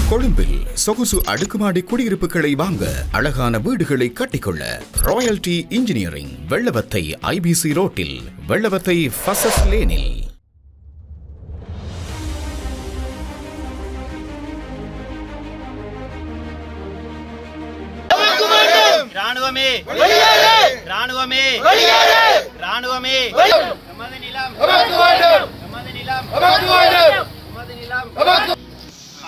கொழும்பில் சொகுசு அடுக்குமாடி குடியிருப்புகளை வாங்க அழகான வீடுகளை கட்டிக்கொள்ள ராயல்டி இன்ஜினியரிங் வெள்ளவத்தை ஐபிசி ரோட்டில் வெள்ளவத்தை ஃபசஸ் லேனில் ராணுவமே ராணுவமே ராணுவமே நமது நிலம் நமது நிலம் நமது நிலம்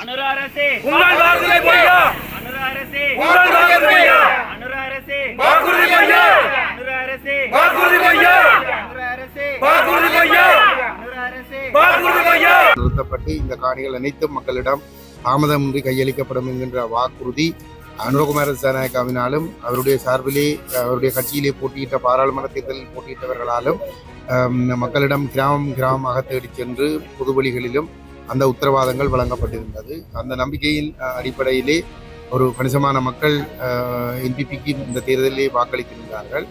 அனுர அரசே உங்கள் வாக்குறுதி பொய்யா அனுர அரசே உங்கள் வாக்குறுதி பொய்யா அனுர அரசே வாக்குறுதி பொய்யா அனுர அரசே வாக்குறுதி பொய்யா அனுர அரசே வாக்குறுதி பொய்யா அனுர அரசே வாக்குறுதி பொய்யா நிறுத்தப்பட்டு இந்த காணிகள் அனைத்தும் மக்களிடம் தாமதமின்றி கையளிக்கப்படும் என்கின்ற வாக்குறுதி அனுரகுமார திசாநாயக்காவினாலும் அவருடைய சார்பிலே அவருடைய கட்சியிலே போட்டியிட்ட பாராளுமன்ற தேர்தலில் போட்டியிட்டவர்களாலும் மக்களிடம் கிராமமாக தேடிச் சென்று பொதுவெளிகளிலும் அந்த உத்தரவாதங்கள் வழங்கப்பட்டிருந்தது. அந்த நம்பிக்கையின் அடிப்படையிலே ஒரு கணிசமான மக்கள் என்பிபிக்கு இந்த தேர்தலிலே வாக்களித்திருந்தார்கள்.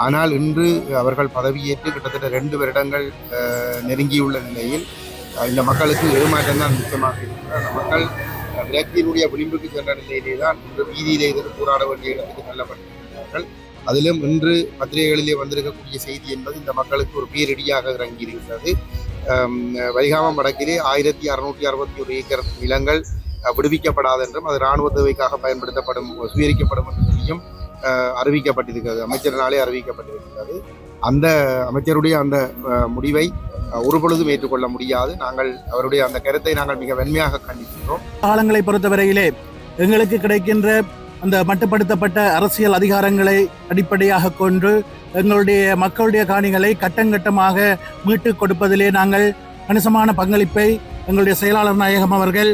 ஆனால் இன்று அவர்கள் பதவியேற்று கிட்டத்தட்ட 2 வருடங்கள் நெருங்கியுள்ள நிலையில் இந்த மக்களுக்கு ஏமாற்றம் தான் முக்கியமாக இருக்கிறார். மக்கள் விரக்தியினுடைய விளிம்புக்கு சென்ற நிலையிலே தான் இன்று வீதியிலே இருந்து போராட வேண்டிய இடத்துக்கு தள்ளப்பட்டிருக்கிறார்கள். அதிலும் இன்று பத்திரிகைகளிலே வந்திருக்கக்கூடிய செய்தி என்பது இந்த மக்களுக்கு ஒரு பேரிடியாக இறங்கியிருக்கிறது. வைகாமம் வடக்கிலே 1661 ஏக்கர் நிலங்கள் விடுவிக்கப்படாது என்றும் அது இராணுவ தேவைக்காக பயன்படுத்தப்படும் சுவீகரிக்கப்படும் என்று சொல்லியும் அறிவிக்கப்பட்டிருக்கிறது. அமைச்சரினாலே அறிவிக்கப்பட்டிருக்கிறது. அந்த அமைச்சருடைய அந்த முடிவை ஒரு பொழுதும் ஏற்றுக்கொள்ள முடியாது. நாங்கள் அவருடைய அந்த கருத்தை நாங்கள் மிக வன்மையாக கண்டிக்கின்றோம். காலங்களை பொறுத்தவரையிலே எங்களுக்கு கிடைக்கின்ற அந்த மட்டுப்படுத்தப்பட்ட அரசியல் அதிகாரங்களை அடிப்படையாக கொண்டு எங்களுடைய மக்களுடைய காணிகளை கட்டங்கட்டமாக மீட்டுக் கொடுப்பதிலே நாங்கள் கணிசமான பங்களிப்பை எங்களுடைய செயலாளர் நாயகம் அவர்கள்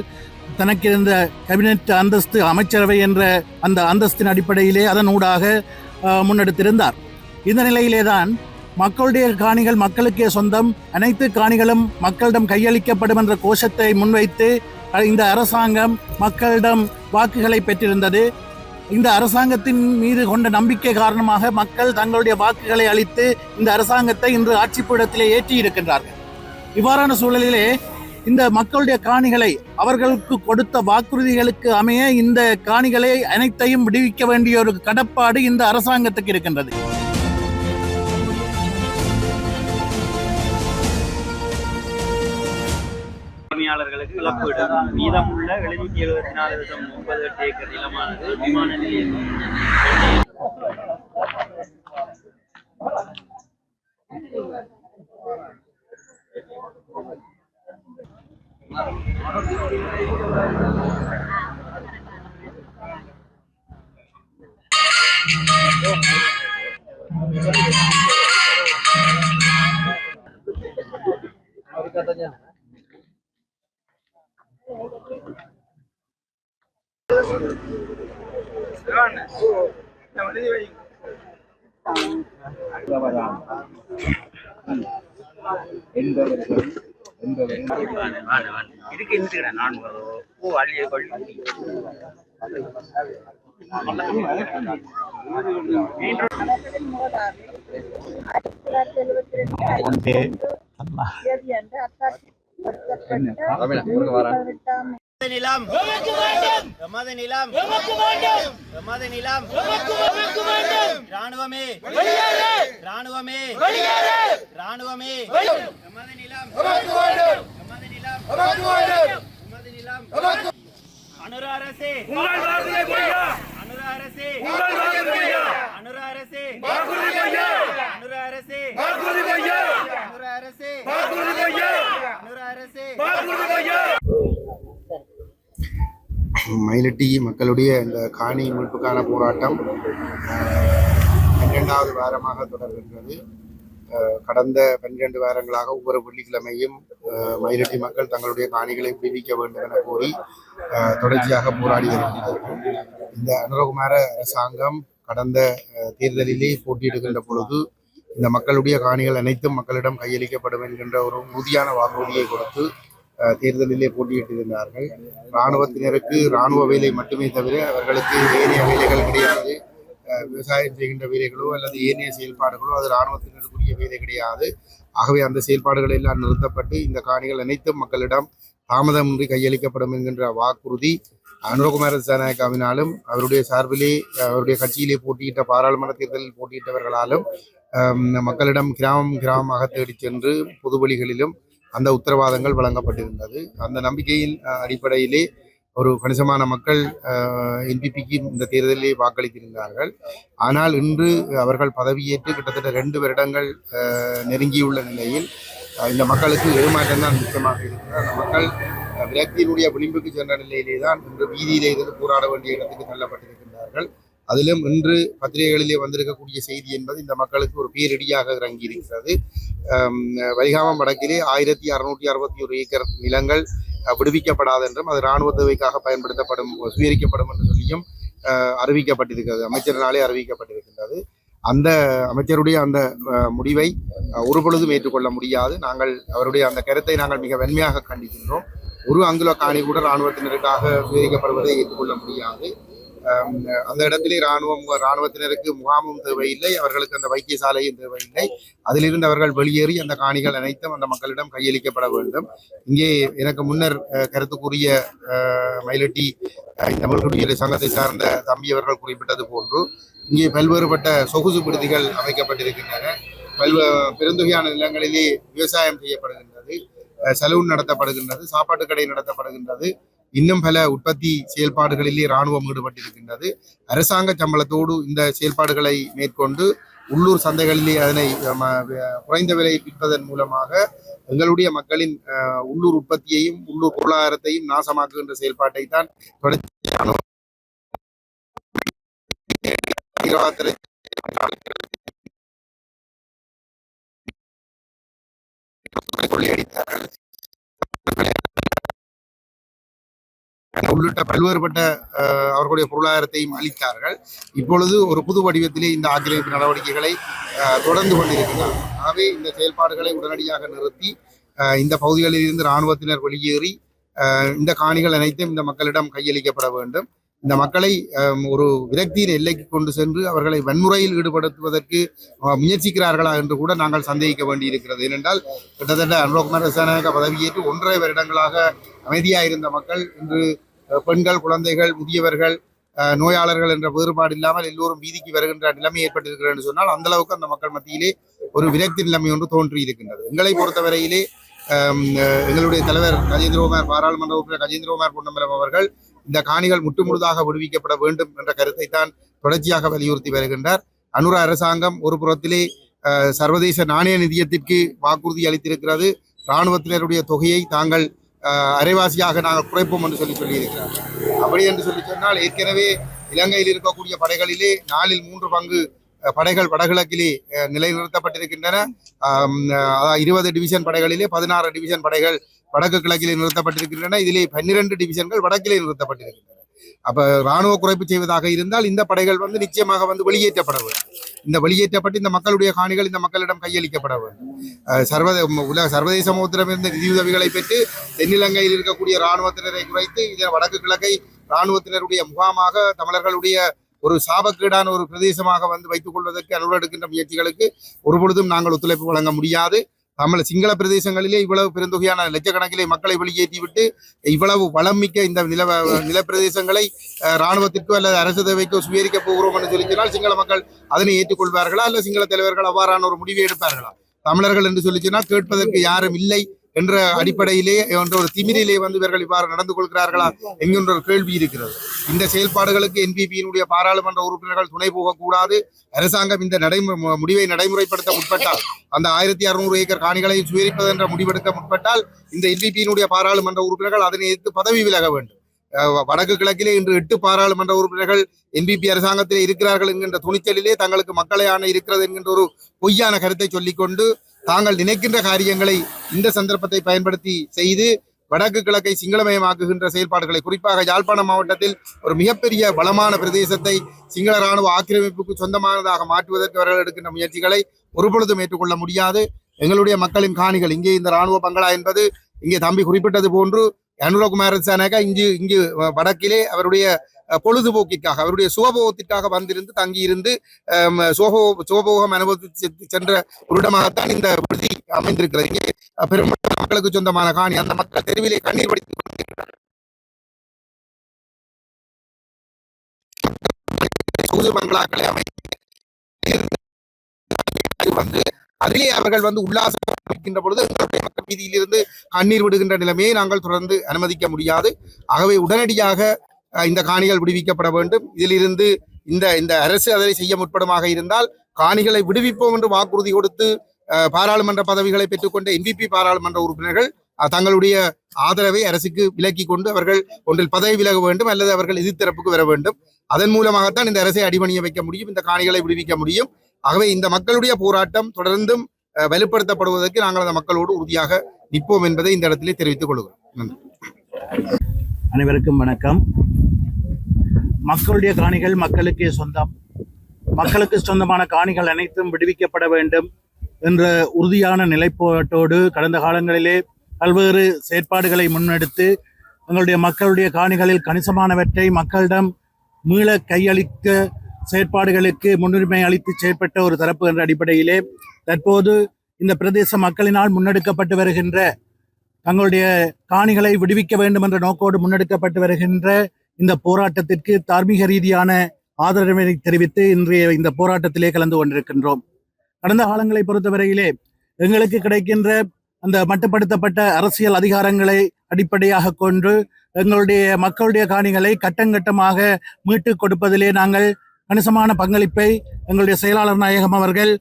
தனக்கு இருந்த கேபினெட் அந்தஸ்து அமைச்சரவை என்ற அந்த அந்தஸ்தின் அடிப்படையிலே அதன் ஊடாக முன்னெடுத்திருந்தார். இந்த நிலையிலே தான் மக்களுடைய காணிகள் மக்களுக்கே சொந்தம், அனைத்து காணிகளும் மக்களிடம் கையளிக்கப்படும் என்ற கோஷத்தை முன்வைத்து இந்த அரசாங்கம் மக்களிடம் வாக்குகளை பெற்றிருந்தது. இந்த அரசாங்கத்தின் மீது கொண்ட நம்பிக்கை காரணமாக மக்கள் தங்களுடைய வாக்குகளை அளித்து இந்த அரசாங்கத்தை இன்று ஆட்சிப்பீடத்திலே ஏற்றி இருக்கின்றார்கள். இவ்வாறான சூழலிலே இந்த மக்களுடைய காணிகளை அவர்களுக்கு கொடுத்த வாக்குறுதிகளுக்கு அமைய இந்த காணிகளை அனைத்தையும் விடுவிக்க வேண்டிய ஒரு கடப்பாடு இந்த அரசாங்கத்துக்கு இருக்கின்றது. உரிமையாளர்களுக்கு இழப்பீடு மீதமுள்ள 774.98 ஏக்கர் நிலமானது விமான நிலையம் katanya நிலம் எமது நிலம் எமது நிலம் ராணுவமே ராணுவமே ராணுவமே எமது நிலம் எமது நிலம் எமது நிலம் அனுர அரசே உங்கள் வாக்குறுதி பொய்யா அனுர அரசே உங்கள் வாக்குறுதி பொய்யா அனுர அரசே வாக்குறுதி பொய்யா அனுர அரசே வாக்குறுதி பொய்யா அனுர அரசே வாக்குறுதி பொய்யா அனுர அரசே வாக்குறுதி பொய்யா. மயிலட்டி மக்களுடைய இந்த காணி மீட்புக்கான போராட்டம் 12வது வாரமாக தொடர்கின்றது. கடந்த 12 வாரங்களாக ஒவ்வொரு வெள்ளிக்கிழமையும் மயிலட்டி மக்கள் தங்களுடைய காணிகளை விடுவிக்க வேண்டும் என கோரி தொடர்ச்சியாக போராடி வருகின்றார்கள். இந்த அனுரகுமார அரசாங்கம் கடந்த தேர்தலிலே போட்டியிடுகின்ற பொழுது இந்த மக்களுடைய காணிகள் அனைத்தும் மக்களிடம் கையளிக்கப்படும் என்கின்ற ஒரு உறுதியான வாக்குறுதியை கொடுத்து தேர்தலிலே போட்டியிட்டிருந்தார்கள். இராணுவத்தினருக்கு இராணுவ வேலை மட்டுமே தவிர அவர்களுக்கு ஏனைய வேலைகள் கிடையாது. விவசாயம் செய்கின்ற வேலைகளோ அல்லது ஏனைய செயல்பாடுகளோ அது இராணுவத்தினருக்குரிய வேலை கிடையாது. ஆகவே அந்த செயல்பாடுகள் எல்லாம் நிறுத்தப்பட்டு இந்த காணிகள் அனைத்தும் மக்களிடம் தாமதமின்றி கையளிக்கப்படும் என்கின்ற வாக்குறுதி அனுரகுமார திசாநாயக்காவினாலும் அவருடைய சார்பிலே அவருடைய கட்சியிலே போட்டியிட்ட பாராளுமன்ற தேர்தலில் போட்டியிட்டவர்களாலும் மக்களிடம் கிராமமாக தேடிச் சென்று பொதுவெளிகளிலும் அந்த உத்தரவாதங்கள் வழங்கப்பட்டிருந்தது. அந்த நம்பிக்கையின் அடிப்படையிலே ஒரு கணிசமான மக்கள் என்பிபிக்கு இந்த தேர்தலிலே வாக்களித்திருந்தார்கள். ஆனால் இன்று அவர்கள் பதவியேற்று கிட்டத்தட்ட 2 வருடங்கள் நெருங்கியுள்ள நிலையில் இந்த மக்களுக்கு ஏமாற்றம் தான் மிச்சமாக இருக்கிறது. அந்த மக்கள் விரக்தியினுடைய விளிம்புக்கு சென்ற நிலையிலே தான் இன்று வீதியிலே இருந்து போராட வேண்டிய இடத்துக்கு தள்ளப்பட்டிருக்கின்றார்கள். அதிலும் இன்று பத்திரிகைகளிலே வந்திருக்கக்கூடிய செய்தி என்பது இந்த மக்களுக்கு ஒரு பேரிடியாக இறங்கி இருக்கிறது. வைகாமம் வடக்கிலே 1661 ஏக்கர் நிலங்கள் விடுவிக்கப்படாது என்றும் அது இராணுவ தேவைக்காக பயன்படுத்தப்படும் சுவீகரிக்கப்படும் என்று சொல்லியும் அறிவிக்கப்பட்டிருக்கிறது. அமைச்சரினாலே அறிவிக்கப்பட்டிருக்கின்றது. அந்த அமைச்சருடைய அந்த முடிவை ஒரு பொழுதும் ஏற்றுக்கொள்ள முடியாது. நாங்கள் அவருடைய அந்த கருத்தை நாங்கள் மிக வன்மையாக கண்டிக்கின்றோம். ஒரு அங்குல காணி கூட இராணுவத்தினருக்காக சுவீகரிக்கப்படுவதை ஏற்றுக்கொள்ள முடியாது. அந்த இடத்திலே இராணுவத்தினருக்கு முகாமும் தேவையில்லை, அவர்களுக்கு அந்த வைத்தியசாலையும் தேவையில்லை. அதிலிருந்து அவர்கள் வெளியேறி அந்த காணிகள் அனைத்தும் அந்த மக்களிடம் கையளிக்கப்பட வேண்டும். இங்கே எனக்கு முன்னர் கருத்து கூறிய மயிலட்டி தமிழ் குடியரசு சங்கத்தை சார்ந்த தம்பி அவர்கள் குறிப்பிட்டது போன்று இங்கே பல்வேறுபட்ட சொகுசு விடுதிகள் அமைக்கப்பட்டிருக்கின்றன. பெருந்தொகையான நிலங்களிலே விவசாயம் செய்யப்படுகின்றது, சலூன் நடத்தப்படுகின்றது, சாப்பாட்டு கடை நடத்தப்படுகின்றது. இன்னும் பல உற்பத்தி செயல்பாடுகளிலே இராணுவம் ஈடுபட்டிருக்கின்றது. அரசாங்க சம்பளத்தோடு இந்த செயல்பாடுகளை மேற்கொண்டு உள்ளூர் சந்தைகளிலே அதனை குறைந்த விலை விற்பதன் மூலமாக எங்களுடைய மக்களின் உள்ளூர் உற்பத்தியையும் உள்ளூர் பொருளாதாரத்தையும் நாசமாக்குகின்ற செயல்பாட்டை தான் தொடர்ச்சியான கொள்ளையடித்தார்கள் உள்ளிட்ட பல்வேறுபட்ட அவர்களுடைய பொருளாதாரத்தையும் அளித்தார்கள். இப்பொழுது ஒரு புது வடிவத்திலே இந்த ஆக்கிரமிப்பு நடவடிக்கைகளை தொடர்ந்து கொண்டிருக்கிறார்கள். ஆகவே இந்த செயல்பாடுகளை உடனடியாக நிறுத்தி இந்த பகுதிகளில் இருந்து இராணுவத்தினர் வெளியேறி இந்த காணிகள் அனைத்தும் இந்த மக்களிடம் கையளிக்கப்பட வேண்டும். இந்த மக்களை ஒரு விரக்தியின் எல்லைக்கு கொண்டு சென்று அவர்களை வன்முறையில் ஈடுபடுத்துவதற்கு முயற்சிக்கிறார்களா என்று கூட நாங்கள் சந்தேகிக்க வேண்டியிருக்கிறது. ஏனென்றால் கிட்டத்தட்ட அனுரகுமார திசாநாயக்க பதவியேற்று 1.5 வருடங்களாக அமைதியாக இருந்த மக்கள் இன்று பெண்கள், குழந்தைகள், முதியவர்கள், நோயாளர்கள் என்ற வேறுபாடு இல்லாமல் எல்லோரும் வீதிக்கு வருகின்ற நிலைமை ஏற்பட்டிருக்கிறது என்று சொன்னால் அந்த அளவுக்கு அந்த மக்கள் மத்தியிலே ஒரு விரக்தி நிலைமை ஒன்று தோன்றி இருக்கின்றது. எங்களை பொறுத்தவரையிலே எங்களுடைய தலைவர் கஜேந்திரகுமார், பாராளுமன்ற உறுப்பினர் கஜேந்திரகுமார் பொன்னம்பலம் அவர்கள் இந்த காணிகள் முற்றுமுழுதாக விடுவிக்கப்பட வேண்டும் என்ற கருத்தை தான் தொடர்ச்சியாக வலியுறுத்தி வருகின்றார். அனுர அரசாங்கம் ஒரு புறத்திலே சர்வதேச நாணய நிதியத்திற்கு வாக்குறுதி அளித்திருக்கிறது. இராணுவத்தினருடைய தொகையை தாங்கள் அரைவாசியாக நாங்கள் குறைப்போம் என்று சொல்லியிருக்கிறார்கள். அப்படி என்று சொன்னால் ஏற்கனவே இலங்கையில் இருக்கக்கூடிய படைகளிலே 4 3 பங்கு படைகள் வடகிழக்கிலே நிலைநிறுத்தப்பட்டிருக்கின்றன. 20 டிவிஷன் படைகளிலே 16 டிவிஷன் படைகள் வடக்கு கிழக்கிலே நிறுத்தப்பட்டிருக்கின்றன. இதிலே 12 டிவிஷன்கள் வடக்கிலே நிறுத்தப்பட்டிருக்கின்றன. அப்ப இராணுவ குறைப்பு செய்வதாக இருந்தால் இந்த படைகள் நிச்சயமாக வெளியேற்றப்பட வேண்டும். இந்த வெளியேற்றப்பட்டு இந்த மக்களுடைய காணிகள் இந்த மக்களிடம் கையளிக்கப்பட வேண்டும். சர்வதேச சமூகத்திடமிருந்து நிதியுதவிகளை பெற்று தென்னிலங்கையில் இருக்கக்கூடிய இராணுவத்தினரை குறைத்து இதை வடக்கு கிழக்கை இராணுவத்தினருடைய முகாமாக தமிழர்களுடைய ஒரு சாபக்கேடான ஒரு பிரதேசமாக வைத்துக் கொள்வதற்கு அனுமதிக்கின்ற முயற்சிகளுக்கு ஒருபொழுதும் நாங்கள் ஒத்துழைப்பு வழங்க முடியாது. சிங்கள பிரதேசங்களிலே இவ்வளவு பெருந்தொகையான லட்சக்கணக்கிலே மக்களை வெளியேற்றிவிட்டு இவ்வளவு வளம் மிக்க இந்த நிலப்பிரதேசங்களை இராணுவத்திற்கோ அல்லது அரசு தேவைக்கோ சுவீகரிக்க போகிறோம் என்று சொல்லிச்சினால் சிங்கள மக்கள் அதனை ஏற்றுக்கொள்வார்களா அல்ல சிங்கள தலைவர்கள் அவ்வாறான ஒரு முடிவை எடுப்பார்களா? தமிழர்கள் என்று சொல்லிச்சினால் கேட்பதற்கு யாரும் இல்லை என்ற அடிப்படையிலே என்ற ஒரு திமிரிலே இவர்கள் இவ்வாறு நடந்து கொள்கிறார்களா என்கின்ற ஒரு கேள்வி இருக்கிறது. இந்த செயல்பாடுகளுக்கு என்பிபியினுடைய பாராளுமன்ற உறுப்பினர்கள் துணை போகக்கூடாது. அரசாங்கம் இந்த முடிவை நடைமுறைப்படுத்த முற்பட்டால், அந்த 1600 ஏக்கர் காணிகளை சுவீகரிப்பது என்ற முடிவெடுக்க முற்பட்டால் இந்த என்பிபியினுடைய பாராளுமன்ற உறுப்பினர்கள் அதனை எதிர்த்து பதவி விலக வேண்டும். வடக்கு கிழக்கிலே இன்று 8 பாராளுமன்ற உறுப்பினர்கள் என்பிபி அரசாங்கத்திலே இருக்கிறார்கள் என்கின்ற துணிச்சலிலே தங்களுக்கு மக்களையான இருக்கிறது என்கின்ற ஒரு பொய்யான கருத்தை சொல்லிக்கொண்டு தாங்கள் நினைக்கின்ற காரியங்களை இந்த சந்தர்ப்பத்தை பயன்படுத்தி செய்து வடக்கு கிழக்கை சிங்களமயமாக்குகின்ற செயல்பாடுகளை, குறிப்பாக யாழ்ப்பாணம் மாவட்டத்தில் ஒரு மிகப்பெரிய பலமான பிரதேசத்தை சிங்கள இராணுவ ஆக்கிரமிப்புக்கு சொந்தமானதாக மாற்றுவதற்கு அவர்கள் எடுக்கின்ற முயற்சிகளை ஒருபொழுதும் ஏற்றுக்கொள்ள முடியாது. எங்களுடைய மக்களின் காணிகள் இங்கே இந்த இராணுவ பங்களா என்பது இங்கே தம்பி குறிப்பிட்டது போன்று அனுரகுமார திசாநாயக்க இங்கு வடக்கிலே அவருடைய பொழுதுபோக்கிற்காக அவருடைய சுகபோகத்திற்காக வந்திருந்து தங்கியிருந்து சுகபோகம் அனுபவித்து சென்ற ஒரு இடமாகத்தான் இந்த விடுதி அமைந்திருக்கிறது. இங்கே பெரும்பாலான மக்களுக்கு சொந்தமான காணி. அந்த மக்கள் தெருவிலே கண்ணீர் வடித்துக் கொண்டிருக்கிறார்கள். சொகுசு பங்களாக்களை அமைத்து வந்து அதிலே அவர்கள் வந்து உல்லாசம் இருக்கின்ற பொழுது எங்களுடைய மக்கள் வீதியிலிருந்து கண்ணீர் விடுகின்ற நிலைமையை நாங்கள் தொடர்ந்து அனுமதிக்க முடியாது. ஆகவே உடனடியாக இந்த காணிகள் விடுவிக்கப்பட வேண்டும். இதிலிருந்து இந்த அரசு அதை செய்ய முற்படுமாக இருந்தால் காணிகளை விடுவிப்போம் என்று வாக்குறுதி கொடுத்து பாராளுமன்ற பதவிகளை பெற்றுக்கொண்ட என்பிபி பாராளுமன்ற உறுப்பினர்கள் தங்களுடைய ஆதரவை அரசுக்கு விலக்கி கொண்டு அவர்கள் ஒன்றில் பதவி விலக வேண்டும் அல்லது அவர்கள் எதிர்த்தரப்புக்கு வர வேண்டும். அதன் மூலமாகத்தான் இந்த அரசை அடிபணிய வைக்க முடியும், இந்த காணிகளை விடுவிக்க முடியும். ஆகவே இந்த மக்களுடைய போராட்டம் தொடர்ந்தும் வலுப்படுத்தப்படுவதற்கு நாங்கள் அந்த மக்களோடு உறுதியாக நிற்போம் என்பதை இந்த இடத்திலே தெரிவித்துக் கொள்கிறோம். நன்றி. அனைவருக்கும் வணக்கம். மக்களுடைய காணிகள் மக்களுக்கே சொந்தம். மக்களுக்கு சொந்தமான காணிகள் அனைத்தும் விடுவிக்கப்பட வேண்டும் என்ற உறுதியான நிலைப்பாட்டோடு கடந்த காலங்களிலே பல்வேறு செயற்பாடுகளை முன்னெடுத்து எங்களுடைய மக்களுடைய காணிகளில் கணிசமானவற்றை மக்களிடம் மீள கையளிக்க செயற்பாடுகளுக்கு முன்னுரிமை அளித்து செயற்பட்ட ஒரு தரப்பு என்ற அடிப்படையிலே தற்போது இந்த பிரதேச மக்களினால் முன்னெடுக்கப்பட்டு வருகின்ற தங்களுடைய காணிகளை விடுவிக்க வேண்டும் என்ற நோக்கோடு முன்னெடுக்கப்பட்டு வருகின்ற இந்த போராட்டத்திற்கு தார்மீக ரீதியான ஆதரவை தெரிவித்து இன்றைய இந்த போராட்டத்திலே கலந்து கொண்டிருக்கின்றோம். கடந்த காலங்களை பொறுத்தவரையிலே எங்களுக்கு கிடைக்கின்ற அந்த மட்டுப்படுத்தப்பட்ட அரசியல் அதிகாரங்களை அடிப்படையாக கொண்டு எங்களுடைய மக்களுடைய காணிகளை கட்டங்கட்டமாக மீட்டு கொடுப்பதிலே நாங்கள் கணிசமான பங்களிப்பை எங்களுடைய செயலாளர் நாயகம் அவர்கள்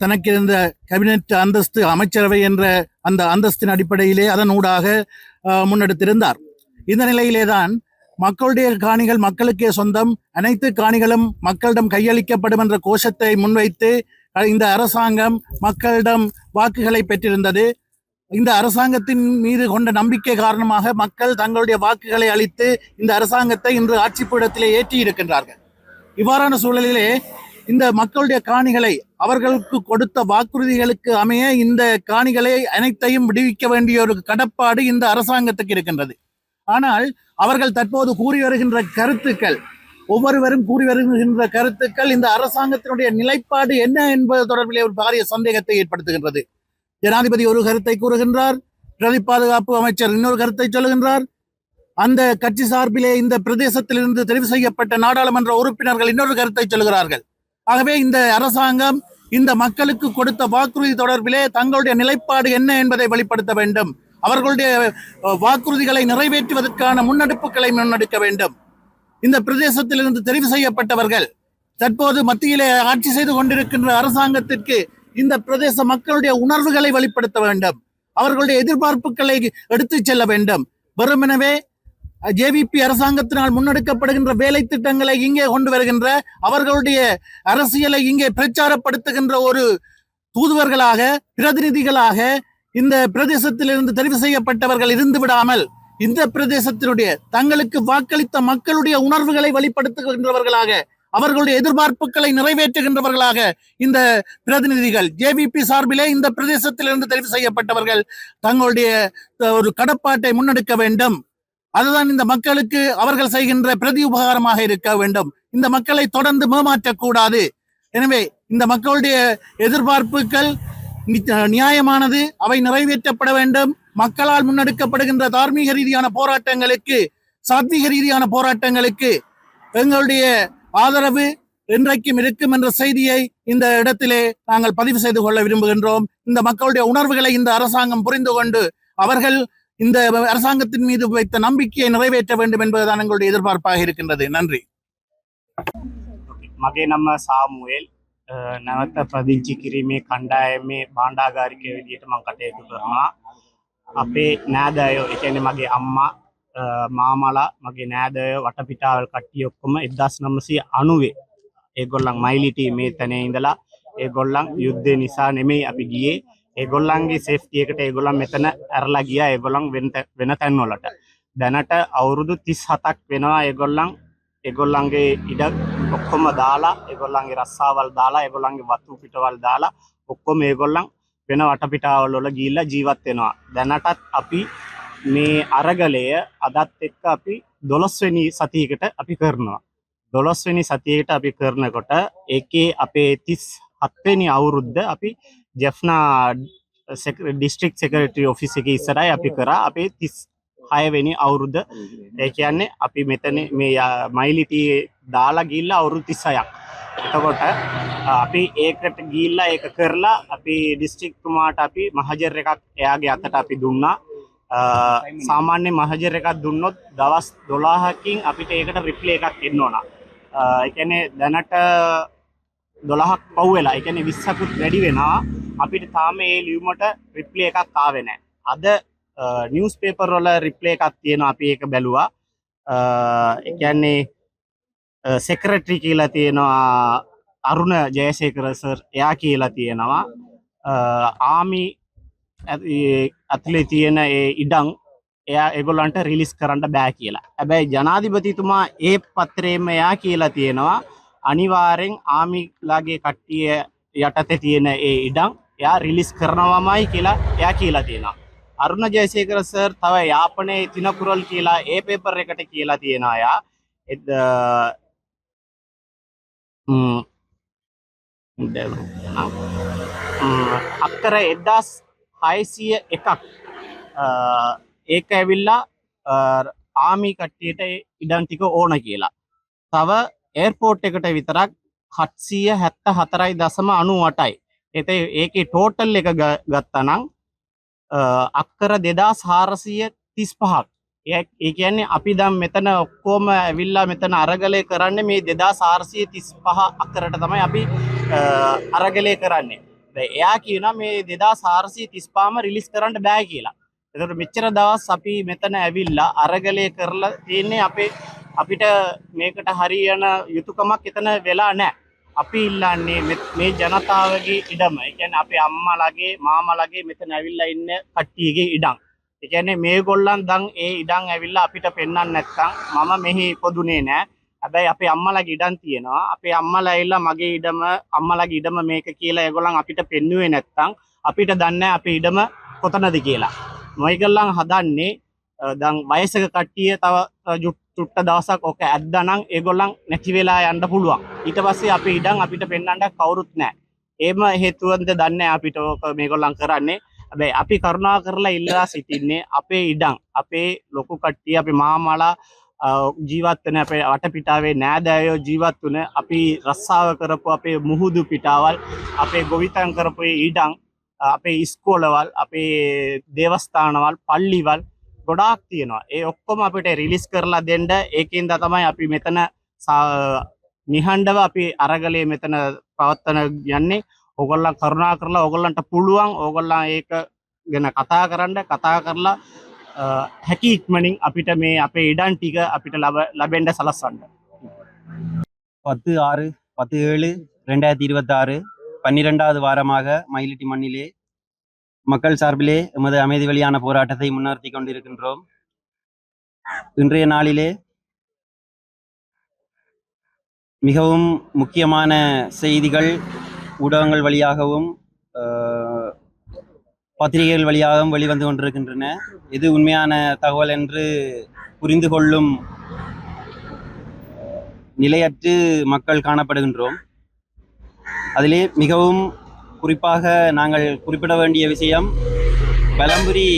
தனக்கு இருந்த கேபினெட் அந்தஸ்து அமைச்சரவை என்ற அந்த அந்தஸ்தின் அடிப்படையிலே அதன் ஊடாக முன்னெடுத்திருந்தார். இந்த நிலையிலேதான் மக்களுடைய காணிகள் மக்களுக்கே சொந்தம், அனைத்து காணிகளும் மக்களிடம் கையளிக்கப்படும் என்ற கோஷத்தை முன்வைத்து இந்த அரசாங்கம் மக்களிடம் வாக்குகளை பெற்றிருந்தது. இந்த அரசாங்கத்தின் மீது கொண்ட நம்பிக்கை காரணமாக மக்கள் தங்களுடைய வாக்குகளை அளித்து இந்த அரசாங்கத்தை இன்று ஆட்சி பீடத்திலே ஏற்றி இருக்கின்றார்கள். இவ்வாறான சூழலிலே இந்த மக்களுடைய காணிகளை அவர்களுக்கு கொடுத்த வாக்குறுதிகளுக்கு அமைய இந்த காணிகளை அனைத்தையும் விடுவிக்க வேண்டிய ஒரு கடப்பாடு இந்த அரசாங்கத்துக்கு இருக்கின்றது. ஆனால் அவர்கள் தற்போது கூறி வருகின்ற கருத்துக்கள், ஒவ்வொருவரும் கூறி வருகின்ற கருத்துக்கள் இந்த அரசாங்கத்தினுடைய நிலைப்பாடு என்ன என்பது தொடர்பிலே ஒரு பாரிய சந்தேகத்தை ஏற்படுத்துகின்றது. ஜனாதிபதி ஒரு கருத்தை கூறுகின்றார், பிரதி பாதுகாப்பு அமைச்சர் இன்னொரு கருத்தை சொல்லுகின்றார், அந்த கட்சி சார்பிலே இந்த பிரதேசத்திலிருந்து தெரிவு செய்யப்பட்ட நாடாளுமன்ற உறுப்பினர்கள் இன்னொரு கருத்தை சொல்கிறார்கள். ஆகவே இந்த அரசாங்கம் இந்த மக்களுக்கு கொடுத்த வாக்குறுதி தொடர்பிலே தங்களுடைய நிலைப்பாடு என்ன என்பதை வெளிப்படுத்த வேண்டும். அவர்களுடைய வாக்குறுதிகளை நிறைவேற்றுவதற்கான முன்னெடுப்புகளை முன்னெடுக்க வேண்டும். இந்த பிரதேசத்திலிருந்து தெரிவு செய்யப்பட்டவர்கள் தற்போது மத்தியிலே ஆட்சி செய்து கொண்டிருக்கின்ற அரசாங்கத்திற்கு இந்த பிரதேச மக்களுடைய உணர்வுகளை வெளிப்படுத்த வேண்டும். அவர்களுடைய எதிர்பார்ப்புகளை எடுத்துச் செல்ல வேண்டும். வெறுமெனவே ஜேவிபி அரசாங்கத்தினால் முன்னெடுக்கப்படுகின்ற வேலை திட்டங்களை இங்கே கொண்டு வருகின்ற, அவர்களுடைய அரசியலை இங்கே பிரச்சாரப்படுத்துகின்ற ஒரு தூதுவர்களாக, பிரதிநிதிகளாக இந்த பிரதேசத்திலிருந்து தெரிவு செய்யப்பட்டவர்கள் இருந்து விடாமல் இந்த பிரதேசத்தினுடைய தங்களுக்கு வாக்களித்த மக்களுடைய உணர்வுகளை வெளிப்படுத்துகின்றவர்களாக, அவர்களுடைய எதிர்பார்ப்புகளை நிறைவேற்றுகின்றவர்களாக இந்த பிரதிநிதிகள் ஜேவிபி சார்பிலே இந்த பிரதேசத்திலிருந்து தெரிவு செய்யப்பட்டவர்கள் தங்களுடைய ஒரு கடப்பாட்டை முன்னெடுக்க வேண்டும். அதுதான் இந்த மக்களுக்கு அவர்கள் செய்கின்ற பிரதி உபகாரமாக இருக்க வேண்டும். இந்த மக்களை தொடர்ந்து ஏமாற்றக்கூடாது. எனவே இந்த மக்களுடைய எதிர்பார்ப்புகள் நியாயமானது, அவை நிறைவேற்றப்பட வேண்டும். மக்களால் முன்னெடுக்கப்படுகின்ற தார்மீக ரீதியான போராட்டங்களுக்கு, சாத்வீக ரீதியான போராட்டங்களுக்கு எங்களுடைய ஆதரவு என்றைக்கும் இருக்கும் என்ற செய்தியை இந்த இடத்திலே நாங்கள் பதிவு செய்து கொள்ள விரும்புகின்றோம். இந்த மக்களுடைய உணர்வுகளை இந்த அரசாங்கம் புரிந்து கொண்டு அவர்கள் இந்த அரசாங்கத்தின் மீது வைத்த நம்பிக்கையை நிறைவேற்ற வேண்டும் என்பதுதான் எங்களுடைய எதிர்பார்ப்பாக இருக்கின்றது. நன்றி. මගේ නම සාමුවෙල්. නැවත ප්‍රදිංචි කිරීමේ කණ්ඩායමේ භාණ්ඩාගාරිකය විදිහට මම කටයුතු කරනවා. අපේ නෑදෑයෝ, ඒ කියන්නේ මගේ අම්මා, මාමලා, මගේ නෑදෑයෝ වටපිටාවල් කට්ටිය ඔක්කොම 1990 ඒගොල්ලන් මයිලිටි මේ තැනේ ඉඳලා ඒගොල්ලන් යුද්ධය නිසා නෙමෙයි අපි ගියේ. ඒගොල්ලන්ගේ සේෆ්ටි එකට ඒගොල්ලන් මෙතන ඇරලා ගියා ඒගොල්ලන් වෙන තැන්වලට. දැනට අවුරුදු 37ක් වෙනවා ඒගොල්ලන්ගේ ඉඩ ඔක්කොම දාලා, ඒගොල්ලන්ගේ රස්සාවල් දාලා, ඒගොල්ලන්ගේ වතු පිටවල් දාලා ඔක්කොම ඒගොල්ලන් වෙන වටපිටාවල් වල ගිහිල්ලා ජීවත් වෙනවා. දැනටත් අපි මේ අරගලය අදත් එක්ක අපි 12 වෙනි සතියකට අපි කරනවා. 12 වෙනි සතියකට අපි කරනකොට ඒකේ අපේ 37 වෙනි අවුරුද්ද අපි ජෙෆ්නා ඩිස්ට්‍රික් සෙක්‍රටරි ඔෆිස් එකේ ඉස්සරහයි අපි කරා අපේ 36 වෙනි අවුරුද්ද. ඒ කියන්නේ අපි මෙතන මේ මයිලිටියේ දාලා ගිහිල්ලා අවුරුදු 36ක්. එතකොට අපි ඒකට ගිහිල්ලා ඒක කරලා අපි ඩිස්ට්‍රික් තුමාට අපි මහජර් එකක් එයාගේ අතට අපි දුන්නා. සාමාන්‍ය මහජර් එකක් දුන්නොත් දවස් 12කින් අපිට ඒකට රිප්ලේ එකක් එන්න ඕන. ඒ කියන්නේ දැනට 12ක් පව් වෙලා. ඒ කියන්නේ 20කුත් වැඩි වෙනවා. අපිට තාම මේ ලියුමට රිප්ලේ එකක් ආවේ නැහැ. අද නිවුස් පේපර් වල රිප්ලේ එකක් තියෙනවා. අපි ඒක බැලුවා. ඒ කියන්නේ සෙක්‍රටරි කියලා තියෙනවා අරුණ ජයසේකර සර්. එයා කියලා තියෙනවා ආමි ඇතුලේ තියෙන ඒ ඉඩම් එයා ඒගොල්ලන්ට රිලීස් කරන්න බෑ කියලා. හැබැයි ජනාධිපතිතුමා ඒ පත්‍රයේම එයා කියලා තියෙනවා අනිවාර්යෙන් ආමිලාගේ කට්ටිය යටතේ තියෙන ඒ ඉඩම් එයා රිලීස් කරනවාමයි කියලා එයා කියලා තියෙනවා. අරුණ ජයසේකර සර් තව යාපනයේ තිනකුරල් කියලා ඒ පේපර් එකට කියලා තියෙනවා එයා අක්කර 1601ක් ඒක ඇවිල්ලා ආමි කට්ටියට ඉඩම් ටික ඕන කියලා. තව එයාපෝට් එකට විතරක් 774.98යි. ඒකේ ටෝටල් එක ගත්තා නම් අක්කර 2435ක්. ඒ කියන්නේ අපි දැන් මෙතන ඔක්කොම ඇවිල්ලා මෙතන අරගලේ කරන්නේ මේ 2435 අක්කරට තමයි අපි අරගලේ කරන්නේ. දැන් එයා කියනවා මේ 2435ම රිලීස් කරන්න බෑ කියලා. ඒකට මෙච්චර දවස් අපි මෙතන ඇවිල්ලා අරගලේ කරලා තියෙන්නේ අපිට මේකට හරියන යුතුයකමක් එතන වෙලා නැහැ. අපි ඉල්ලන්නේ මේ ජනතාවගේ ඉඩම. ඒ කියන්නේ අපේ අම්මලාගේ මාමලාගේ මෙතන ඇවිල්ලා ඉන්න කට්ටියගේ ඉඩම්. ඒ කියන්නේ මේගොල්ලන් දැන් ඒ ඉඩම් ඇවිල්ලා අපිට පෙන්වන්න නැත්නම් මම මෙහි පොදුනේ නැහැ. හැබැයි අපේ අම්මලාගේ ඉඩම් තියෙනවා. අපේ අම්මලා ඇවිල්ලා මගේ ඉඩම අම්මලාගේ ඉඩම මේක කියලා ඒගොල්ලන් අපිට පෙන්නුවේ නැත්නම් අපිට දන්නේ අපේ ඉඩම කොතනද කියලා. මේගොල්ලන් හදන්නේ දැන් වයසක කට්ටිය තව චුට්ට දවසක් ඔක ඇද්දානම් ඒගොල්ලන් නැති වෙලා යන්න පුළුවන්. ඊට පස්සේ අපේ ඉඩම් අපිට පෙන්වන්න කවුරුත් නැහැ. ඒම හේතුවෙන්ද දන්නේ අපිට ඔක මේගොල්ලන් කරන්නේ. හැබැයි අපි කරුණා කරලා ඉල්ලලා සිටින්නේ අපේ ඉඩම් අපේ ලොකු කට්ටිය අපේ මාමලා ජීවත් වෙන අපේ වටපිටාවේ නෑදෑයෝ ජීවත් වුණ අපි රස්සාව කරපු අපේ මුහුදු පිටාවල් අපේ ගොවිතැන් කරපු ඉඩම් අපේ ඉස්කෝලවල් අපේ දේවස්ථානවල් පල්ලිවල් ගොඩාක් තියෙනවා. ඒ ඔක්කොම අපිට රිලීස් කරලා දෙන්න. ඒකෙන්ද තමයි අපි මෙතන නිහඬව අපි අරගලේ මෙතන පවත්වන යන්නේ. ඕගොල්ලන් කරුණා කරලා ඕගොල්ලන්ට පුළුවන් ඕගොල්ලන් ඒක ගැන කතා කරලා හැකි ඉක්මනින් අපිට මේ අපේ ඉඩම් ටික අපිට ලැබෙන්න සලස්වන්න. 10/6/17/2026 12வது வாரமாக மயிலிட்டி மண்ணிலே மக்கள் சார்பிலே எமது அமைதி வழியான போராட்டத்தை முன்னெடுத்தி கொண்டிருக்கின்றோம். இன்றைய நாளிலே மிகவும் முக்கியமான செய்திகள் ஊடகங்கள் வழியாகவும் பத்திரிகைகள் வழியாகவும் வெளிவந்து கொண்டிருக்கின்றன. இது உண்மையான தகவல் என்று புரிந்து கொள்ளும் நிலையற்று மக்கள் காணப்படுகின்றோம். அதிலே மிகவும் குறிப்பாக நாங்கள் குறிப்பிட வேண்டிய விஷயம் வலம்புரி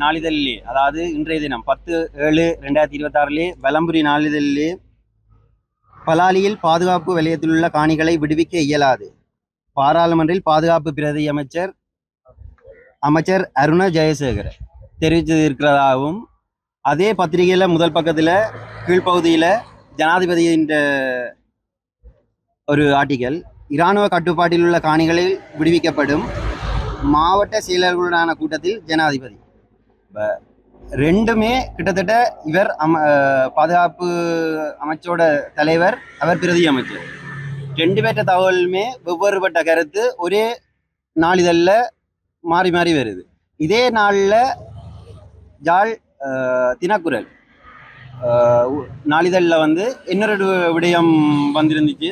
நாளிதழிலே, அதாவது இன்றைய தினம் 10/7/2026 வலம்புரி நாளிதழிலே பலாலியில் பாதுகாப்பு வலயத்தில் உள்ள காணிகளை விடுவிக்க இயலாது. பாராளுமன்றில் பாதுகாப்பு பிரதி அமைச்சர் அருண ஜெயசேகர் தெரிவித்திருக்கிறதாகவும், அதே பத்திரிகையில் முதல் பக்கத்தில் கீழ்ப்பகுதியில் ஜனாதிபதியின் ஒரு ஆர்டிக்கல், இராணுவ கட்டுப்பாட்டில் உள்ள காணிகளில் விடுவிக்கப்படும் மாவட்ட செயலர்களுடனான கூட்டத்தில் ஜனாதிபதி. ரெண்டுமே கிட்டத்தட்ட இவர் பாதுகாப்பு அமைச்சோட தலைவர், அவர் பிரதி அமைச்சர். ரெண்டு பேர்ட்ட தகவலுமே வெவ்வேறுபட்ட கருத்து ஒரே நாளிதழில் மாறி மாறி வருது. இதே நாளில் ஜாழ் தினக்குரல் நாளிதழில் வந்து இன்னொரு விடயம் வந்திருந்துச்சு.